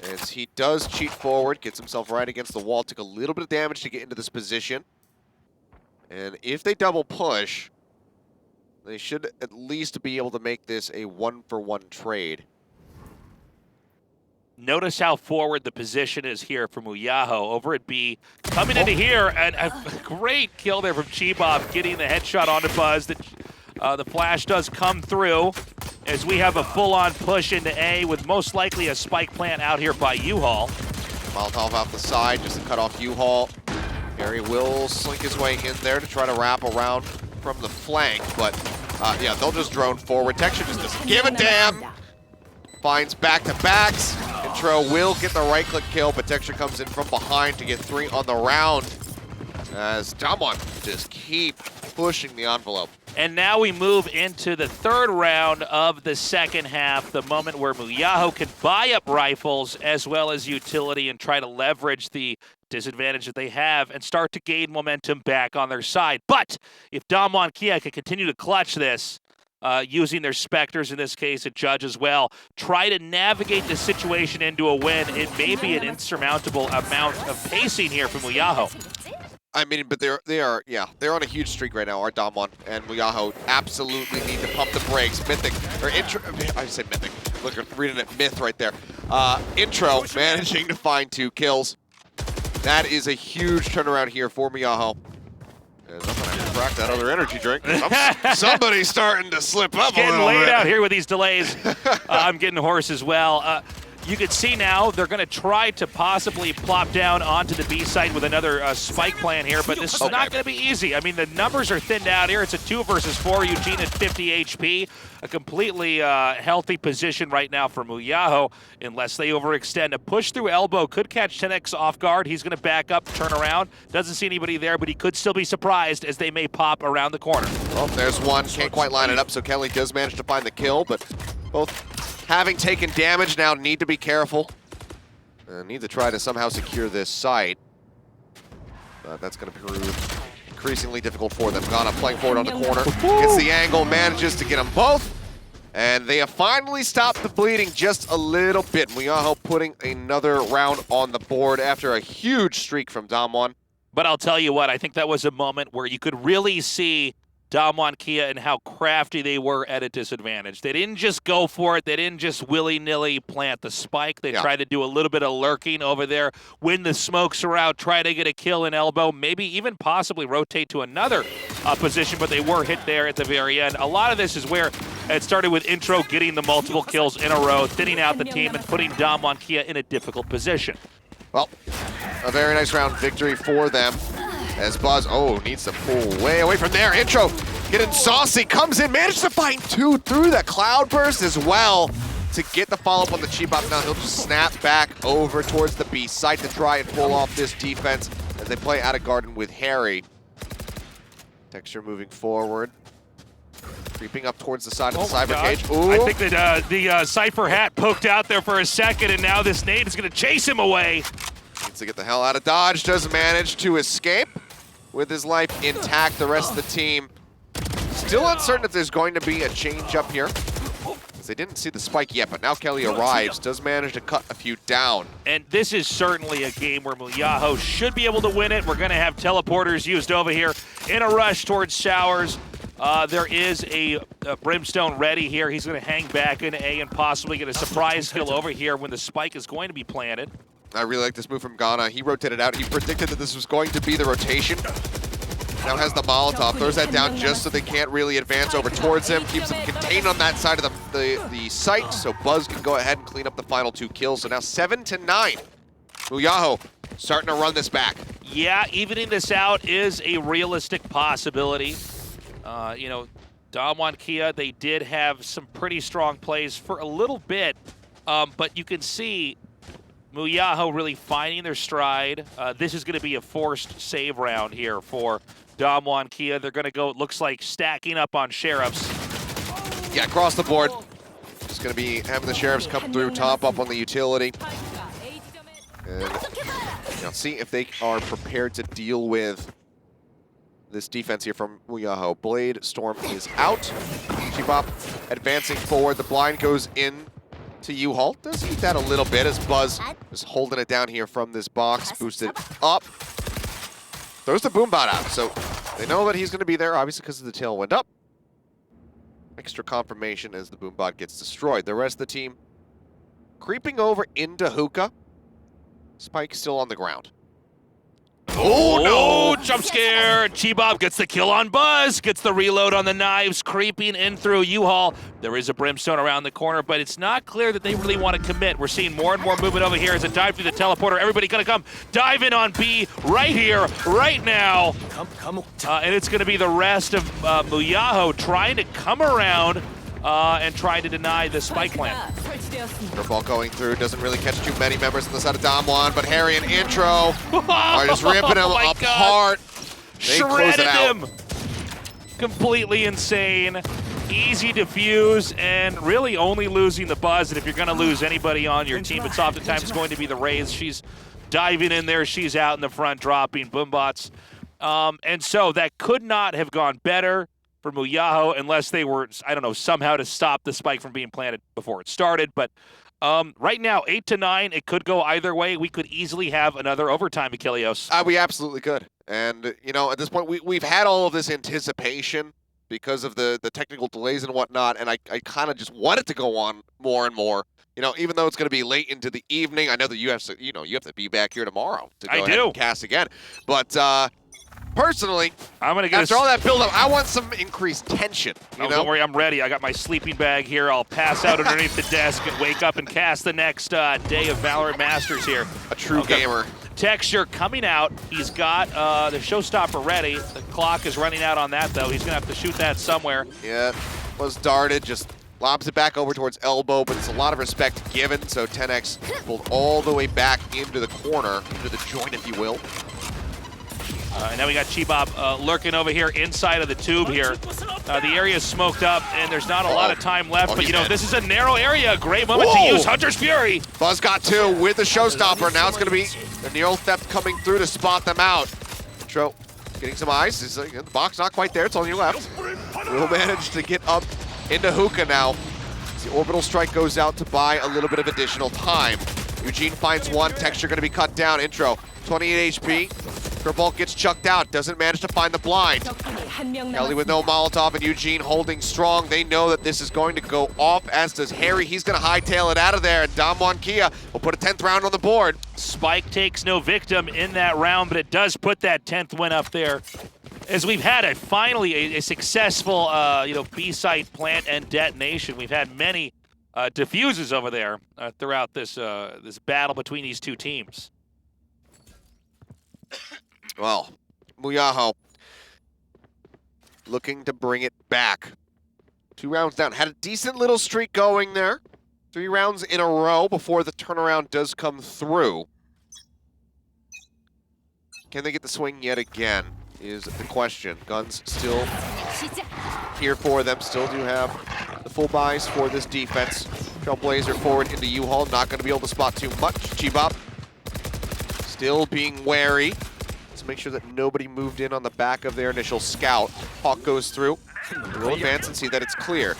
As he does cheat forward, gets himself right against the wall, took a little bit of damage to get into this position. And if they double push, they should at least be able to make this a 1-for-1 trade. Notice how forward the position is here for MUYAHO over at B. Coming into here, and a great kill there from Chibop, getting the headshot onto Buzz. The flash does come through as we have a full-on push into A with most likely a spike plant out here by U-Haul. Molotov out the side just to cut off U-Haul. Harry will slink his way in there to try to wrap around from the flank, but yeah, they'll just drone forward. Texture just doesn't give a damn. Finds back-to-backs. Intro will get the right-click kill, but Texture comes in from behind to get 3 on the round. As Damwon just keep pushing the envelope. And now we move into the third round of the second half, the moment where MUYAHO can buy up rifles as well as utility and try to leverage the disadvantage that they have and start to gain momentum back on their side. But if Damwon Kia can continue to clutch this, using their Spectres in this case, a Judge as well, try to navigate the situation into a win, it may be an insurmountable amount of pacing here from MUYAHO. I mean, but they're on a huge streak right now. Our Damwon and MUYAHO absolutely need to pump the brakes. Mythic, or Intro, I say Mythic. Look, reading it, Myth right there. Intro managing to find 2 kills. That is a huge turnaround here for MUYAHO. I'm gonna have to crack that other energy drink. Somebody's starting to slip up a getting little laid bit. out here with these delays. I'm getting hoarse as well. You can see now they're going to try to possibly plop down onto the B site with another spike plan here, but this is not going to be easy. I mean, the numbers are thinned out here. It's a 2 versus 4. Eugene at 50 HP. A completely healthy position right now for MUYAHO, unless they overextend. A push through elbow could catch 10X off guard. He's going to back up, turn around. Doesn't see anybody there, but he could still be surprised as they may pop around the corner. Well, there's one. Can't quite line it up, so Kelly does manage to find the kill, but both having taken damage now need to be careful. Need to try to somehow secure this site. But that's going to prove increasingly difficult for them. Ghana playing forward on the corner. Gets the angle, manages to get them both. And they have finally stopped the bleeding just a little bit. MUYAHO putting another round on the board after a huge streak from Damwon. But I'll tell you what, I think that was a moment where you could really see Damwon Kia and how crafty they were at a disadvantage. They didn't just go for it. They didn't just willy-nilly plant the spike. They tried to do a little bit of lurking over there, when the smokes are out, try to get a kill in elbow, maybe even possibly rotate to another position, but they were hit there at the very end. A lot of this is where it started with Intro getting the multiple kills in a row, thinning out the team, and putting Damwon Kia in a difficult position. Well, a very nice round victory for them. As Buzz, needs to pull way away from there. Intro getting saucy, comes in, manages to find 2 through the cloud burst as well to get the follow-up on the cheap up. Now he'll just snap back over towards the B site to try and pull off this defense as they play out of garden with Harry. Texture moving forward. Creeping up towards the side of the Cyber Cage. Ooh. I think that the Cypher hat poked out there for a second, and now this nade is going to chase him away. Needs to get the hell out of dodge. Does manage to escape with his life intact. The rest of the team still uncertain if there's going to be a change up here, as they didn't see the spike yet, but now Kelly arrives, does manage to cut a few down. And this is certainly a game where MUYAHO should be able to win it. We're going to have teleporters used over here in a rush towards Showers. There is a Brimstone ready here. He's going to hang back in A and possibly get a surprise kill over here when the spike is going to be planted. I really like this move from Ghana. He rotated out. He predicted that this was going to be the rotation. Now has the Molotov, throws that down just so they can't really advance over towards him. Keeps them contained on that side of the site, so Buzz can go ahead and clean up the final 2 kills. So now 7-9. MUYAHO starting to run this back. Yeah, evening this out is a realistic possibility. You know, Damwon Kia, they did have some pretty strong plays for a little bit, but you can see MUYAHO really finding their stride. This is going to be a forced save round here for Damwon Kia. They're going to go, it looks like, stacking up on Sheriffs. Yeah, across the board. Just going to be having the Sheriffs come through, top up on the utility. And see if they are prepared to deal with this defense here from MUYAHO. Blade Storm is out. Chibop advancing forward. The blind goes in to U-Haul. Does eat that a little bit as Buzz is holding it down here from this box. Boosted up. Throws the Boombot out. So they know that he's going to be there, obviously because of the tailwind up. Extra confirmation as the Boombot gets destroyed. The rest of the team creeping over into Hookah. Spike still on the ground. Oh, no! Jump scare! Chibop gets the kill on Buzz, gets the reload on the knives, creeping in through U-Haul. There is a Brimstone around the corner, but it's not clear that they really want to commit. We're seeing more and more movement over here as a dive through the teleporter. Everybody gonna come dive in on B right here, right now. And it's gonna be the rest of MUYAHO trying to come around and trying to deny the spike plant. Ball going through, doesn't really catch too many members on the side of Damwon, but Harry and Intro are just ripping him apart. They close it out. completely insane, easy to fuse, and really only losing the Buzz. And if you're going to lose anybody on your team, it's oftentimes going to be the Raze. She's diving in there. She's out in the front, dropping boombots. And so that could not have gone better for MUYAHO unless they were, I don't know, somehow to stop the spike from being planted before it started. But right now, 8-9, it could go either way. We could easily have another overtime, Achilleos. We absolutely could. And, you know, at this point, we've had all of this anticipation because of the technical delays and whatnot, and I kind of just want it to go on more and more. You know, even though it's going to be late into the evening, I know that you have to be back here tomorrow to go ahead and cast again. But personally, I'm gonna get after all that build-up, I want some increased tension. You know? Don't worry, I'm ready. I got my sleeping bag here. I'll pass out underneath the desk and wake up and cast the next day of Valorant Masters here. A true gamer. Texture coming out. He's got the showstopper ready. The clock is running out on that, though. He's going to have to shoot that somewhere. Yeah, was darted, just lobs it back over towards elbow, but it's a lot of respect given, so 10X pulled all the way back into the corner, into the joint, if you will. And now we got Chibop lurking over here inside of the tube here. The area is smoked up, and there's not a lot of time left, but, you know, this is a narrow area. Great moment to use Hunter's Fury. Buzz got two with the showstopper. Now it's going to be the Neural Theft coming through to spot them out. Intro getting some eyes. The box not quite there. It's on your left. Will manage to get up into Hookah now. The orbital strike goes out to buy a little bit of additional time. Eugene finds one. Texture going to be cut down. Intro, 28 HP. Kerbolt gets chucked out. Doesn't manage to find the blind. Kelly with no Molotov and Eugene holding strong. They know that this is going to go off, as does Harry. He's going to hightail it out of there. And Damwon Kia will put a 10th round on the board. Spike takes no victim in that round, but it does put that 10th win up there. As we've had finally a successful B-site plant and detonation. We've had many diffuses over there throughout this this battle between these two teams. Well, MUYAHO looking to bring it back. 2 rounds down. Had a decent little streak going there. 3 rounds in a row before the turnaround does come through. Can they get the swing yet again is the question. Guns still here for them. Still do have the full buys for this defense. Trailblazer forward into U-Haul. Not going to be able to spot too much. Chibop still being wary. Make sure that nobody moved in on the back of their initial scout. Hawk goes through. We'll advance and see that it's clear.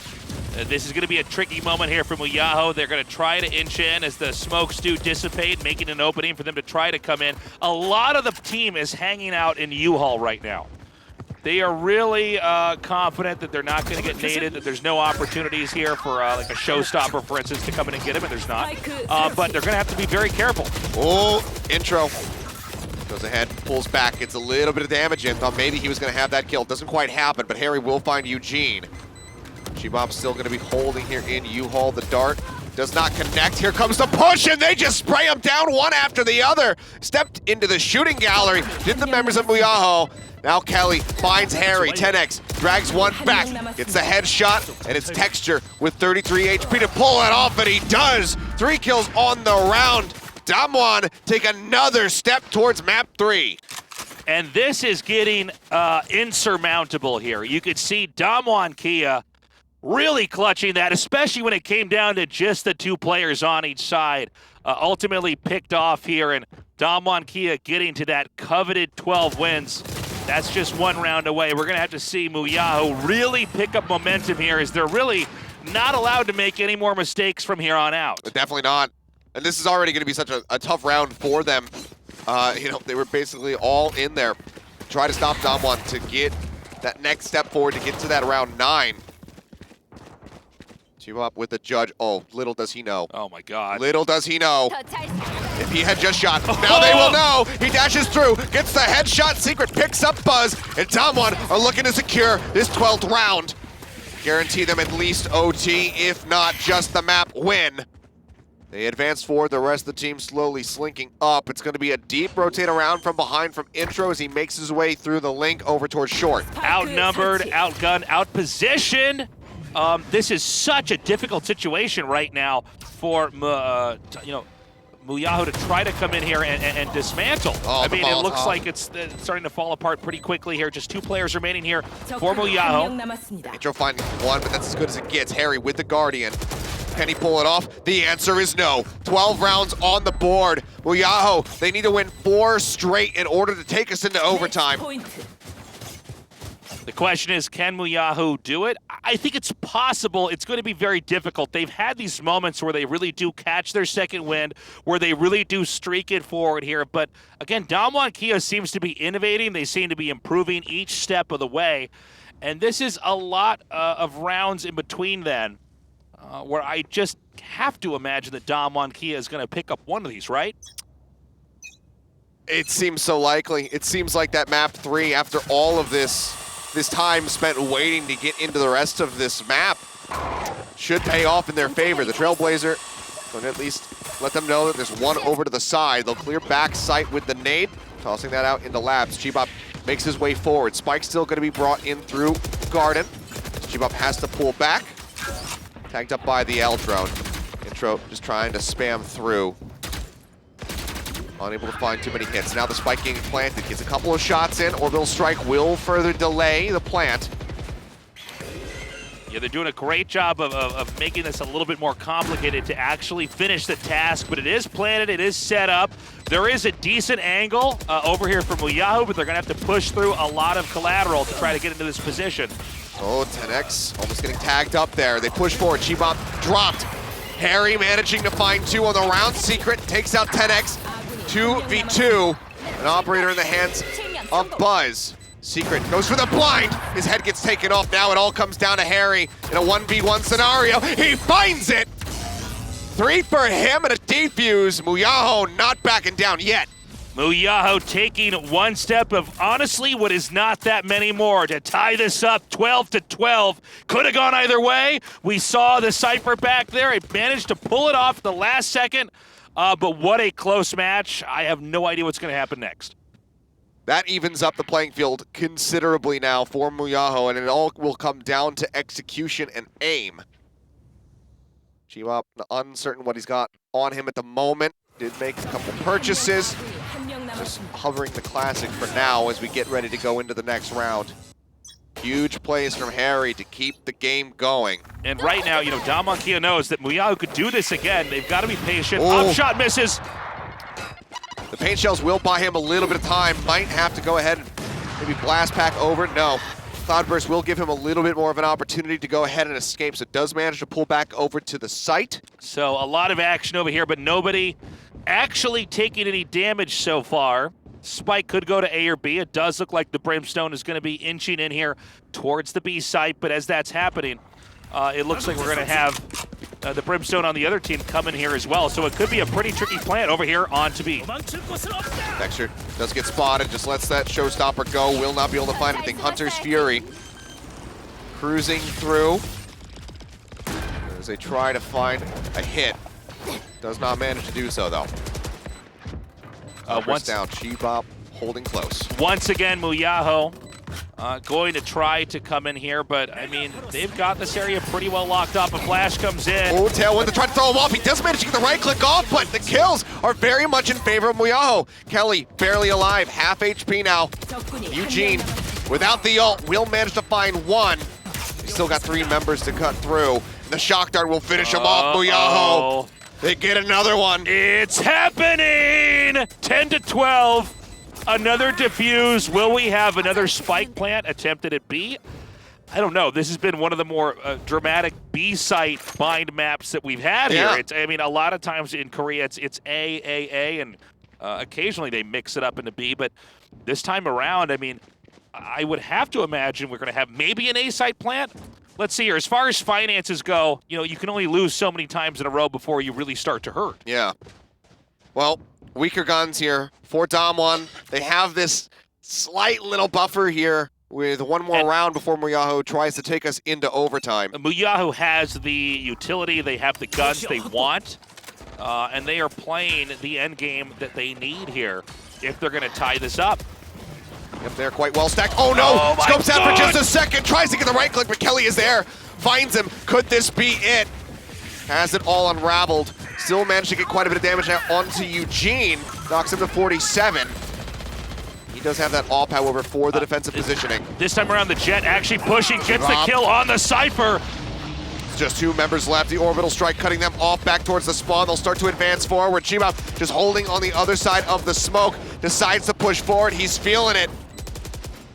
This is going to be a tricky moment here for MUYAHO. They're going to try to inch in as the smokes do dissipate, making an opening for them to try to come in. A lot of the team is hanging out in U-Haul right now. They are really confident that they're not going to get naded, that there's no opportunities here for like a showstopper, for instance, to come in and get him, and there's not. But they're going to have to be very careful. Oh, intro. Goes ahead, pulls back, gets a little bit of damage in. Thought maybe he was going to have that kill. Doesn't quite happen, but Harry will find Eugene. Chibop's still going to be holding here in U-Haul. The dart does not connect. Here comes the push, and they just spray him down one after the other. Stepped into the shooting gallery. Did the members of MUYAHO. Now Kelly finds Harry. 10X drags one back. Gets the headshot, and it's Texture with 33 HP to pull it off, and he does. 3 kills on the round. Damwon take another step towards map 3. And this is getting insurmountable here. You could see Damwon Kia really clutching that, especially when it came down to just the 2 players on each side. Ultimately picked off here, and Damwon Kia getting to that coveted 12 wins. That's just 1 round away. We're going to have to see MUYAHO really pick up momentum here, as they're really not allowed to make any more mistakes from here on out. Definitely not. And this is already going to be such a tough round for them. You know, they were basically all in there. Try to stop Damwon to get that next step forward to get to that round 9. Chibop with the judge. Oh, little does he know. Oh my God. Little does he know. If he had just shot, now they will know. He dashes through, gets the headshot. Secret picks up Buzz, and Damwon are looking to secure this 12th round. Guarantee them at least OT, if not just the map win. They advance forward, the rest of the team slowly slinking up. It's going to be a deep rotate around from behind from Intro as he makes his way through the link over towards short. Outnumbered, outgunned, outpositioned. This is such a difficult situation right now for MUYAHO to try to come in here and dismantle. Oh, I mean, it looks like it's starting to fall apart pretty quickly here. Just 2 players remaining here for MUYAHO. Intro finding one, but that's as good as it gets. Harry with the Guardian. Can he pull it off? The answer is no. 12 rounds on the board. MUYAHO, they need to win 4 straight in order to take us into overtime. The question is, can MUYAHO do it? I think it's possible. It's going to be very difficult. They've had these moments where they really do catch their second wind, where they really do streak it forward here. But again, Damwon Kia seems to be innovating. They seem to be improving each step of the way. And this is a lot of rounds in between then, where I just have to imagine that Damwon Kia is going to pick up one of these, right? It seems so likely. It seems like that map 3, after all of this time spent waiting to get into the rest of this map, should pay off in their favor. The Trailblazer going to at least let them know that there's one over to the side. They'll clear back sight with the nade, tossing that out into labs. Chibop makes his way forward. Spike's still going to be brought in through Garden. Chibop has to pull back. Tagged up by the L drone. Intro just trying to spam through. Unable to find too many hits. Now the spike getting planted. Gets a couple of shots in. Orbital strike will further delay the plant. Yeah, they're doing a great job of making this a little bit more complicated to actually finish the task, but it is planted, it is set up. There is a decent angle over here from MUYAHO, but they're going to have to push through a lot of collateral to try to get into this position. Oh, 10X almost getting tagged up there. They push forward. Chibop dropped. Harry managing to find 2 on the round. Secret takes out 10X. 2v2. An operator in the hands of Buzz. Secret goes for the blind. His head gets taken off. Now it all comes down to Harry in a 1v1 scenario. He finds it. 3 for him and a defuse. MUYAHO not backing down yet. MUYAHO taking one step of honestly what is not that many more to tie this up 12-12. Could have gone either way. We saw the Cypher back there. It managed to pull it off the last second. But what a close match. I have no idea what's going to happen next. That evens up the playing field considerably now for MUYAHO, and it all will come down to execution and aim. Chibop uncertain what he's got on him at the moment. Did make a couple purchases. Just hovering the classic for now as we get ready to go into the next round. Huge plays from Harry to keep the game going. And right now, you know, Damwon Kia knows that MUYAHO could do this again. They've got to be patient. Upshot misses. The paint shells will buy him a little bit of time. Might have to go ahead and maybe blast pack over. No. Cloudburst will give him a little bit more of an opportunity to go ahead and escape. So does manage to pull back over to the site. So a lot of action over here, but nobody actually taking any damage so far. Spike could go to A or B. It does look like the Brimstone is going to be inching in here towards the B site, but as that's happening, it looks like we're going to have the Brimstone on the other team come in here as well. So it could be a pretty tricky plant over here on to B. Dexter does get spotted, just lets that showstopper go. Will not be able to find anything. Hunter's Fury cruising through as they try to find a hit. Does not manage to do so, though. Once down, Chibop holding close. Once again, MUYAHO going to try to come in here, but I mean, they've got this area pretty well locked up. A flash comes in. Oh, Tailwind to try to throw him off. He does manage to get the right click off, but the kills are very much in favor of MUYAHO. Kelly barely alive, half HP now. Eugene, without the ult, will manage to find one. He's still got 3 members to cut through. The shock dart will finish him off, MUYAHO. They get another one. It's happening! 10-12. Another defuse. Will we have another spike plant attempted at B? I don't know. This has been one of the more dramatic B site bind maps that we've had here. I mean, a lot of times in Korea, it's A, and occasionally they mix it up into B. But this time around, I mean, I would have to imagine we're going to have maybe an A site plant. Let's see here. As far as finances go, you know, you can only lose so many times in a row before you really start to hurt. Yeah. Well, weaker guns here for Damwon. They have this slight little buffer here with one more round before MUYAHO tries to take us into overtime. MUYAHO has the utility. They have the guns they want, and they are playing the end game that they need here if they're going to tie this up. Yep, they're quite well stacked. Oh no! Scopes out for just a second, tries to get the right click, but Kelly is there. Finds him. Could this be it? Has it all unraveled. Still managed to get quite a bit of damage now onto Eugene. Knocks him to 47. He does have that AWP, however, for the defensive positioning. This time around, the Jet actually pushing, gets Drop. the kill on the Cypher. Just 2 members left. The orbital strike cutting them off back towards the spawn. They'll start to advance forward. Chima just holding on the other side of the smoke. Decides to push forward. He's feeling it.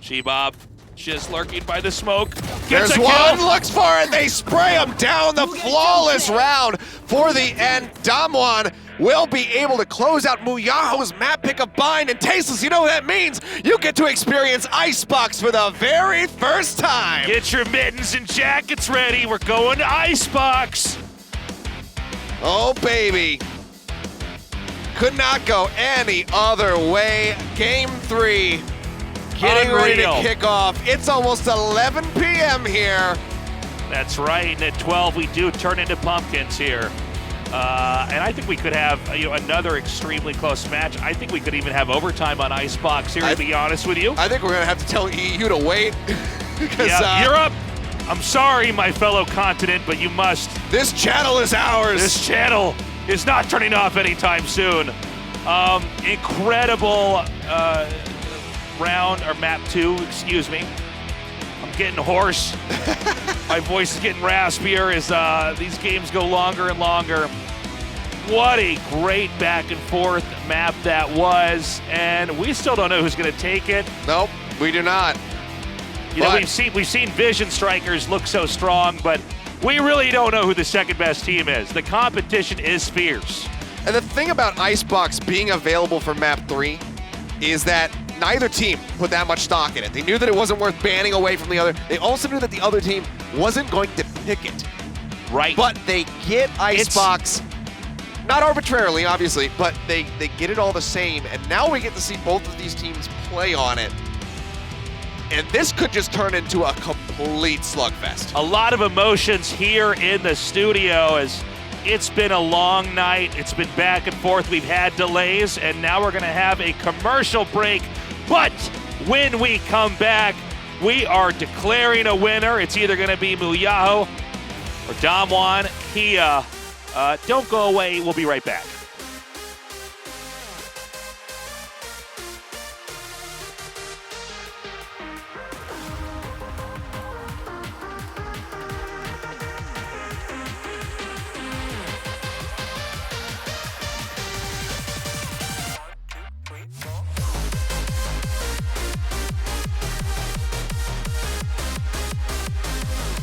G-Bob just lurking by the smoke. Gets There's a one, kill. looks for it. They spray him down. The flawless round for the end. Damwon will be able to close out MUYAHO's map pick of bind. And Tasteless, you know what that means? You get to experience Icebox for the very first time. Get your mittens and jackets ready. We're going to Icebox. Oh, baby. Could not go any other way. Game 3 getting ready to Unreal. kick off. It's almost 11 p.m. here. That's right, and at 12 we do turn into pumpkins here. And I think we could have another extremely close match. I think we could even have overtime on Icebox here, to be honest with you. I think we're going to have to tell EU to wait. Because Yeah, Europe, I'm sorry, my fellow continent, but you must. this channel is ours. This channel is not turning off anytime soon. Incredible round, or map 2, excuse me. I'm getting hoarse. My voice is getting raspier as these games go longer and longer. What a great back and forth map that was, and we still don't know who's going to take it. Nope, we do not. You know, But- we've seen Vision Strikers look so strong, but we really don't know who the second best team is. The competition is fierce. And the thing about Icebox being available for map 3 is that neither team put that much stock in it. They knew that it wasn't worth banning away from the other. They also knew that the other team wasn't going to pick it. Right. But they get Icebox, not arbitrarily, obviously, but they get it all the same. And now we get to see both of these teams play on it. And this could just turn into a complete slugfest. A lot of emotions here in the studio as it's been a long night. It's been back and forth. We've had delays, and now we're going to have a commercial break. But when we come back, we are declaring a winner. It's either going to be MUYAHO or Damwon. Don't go away. We'll be right back.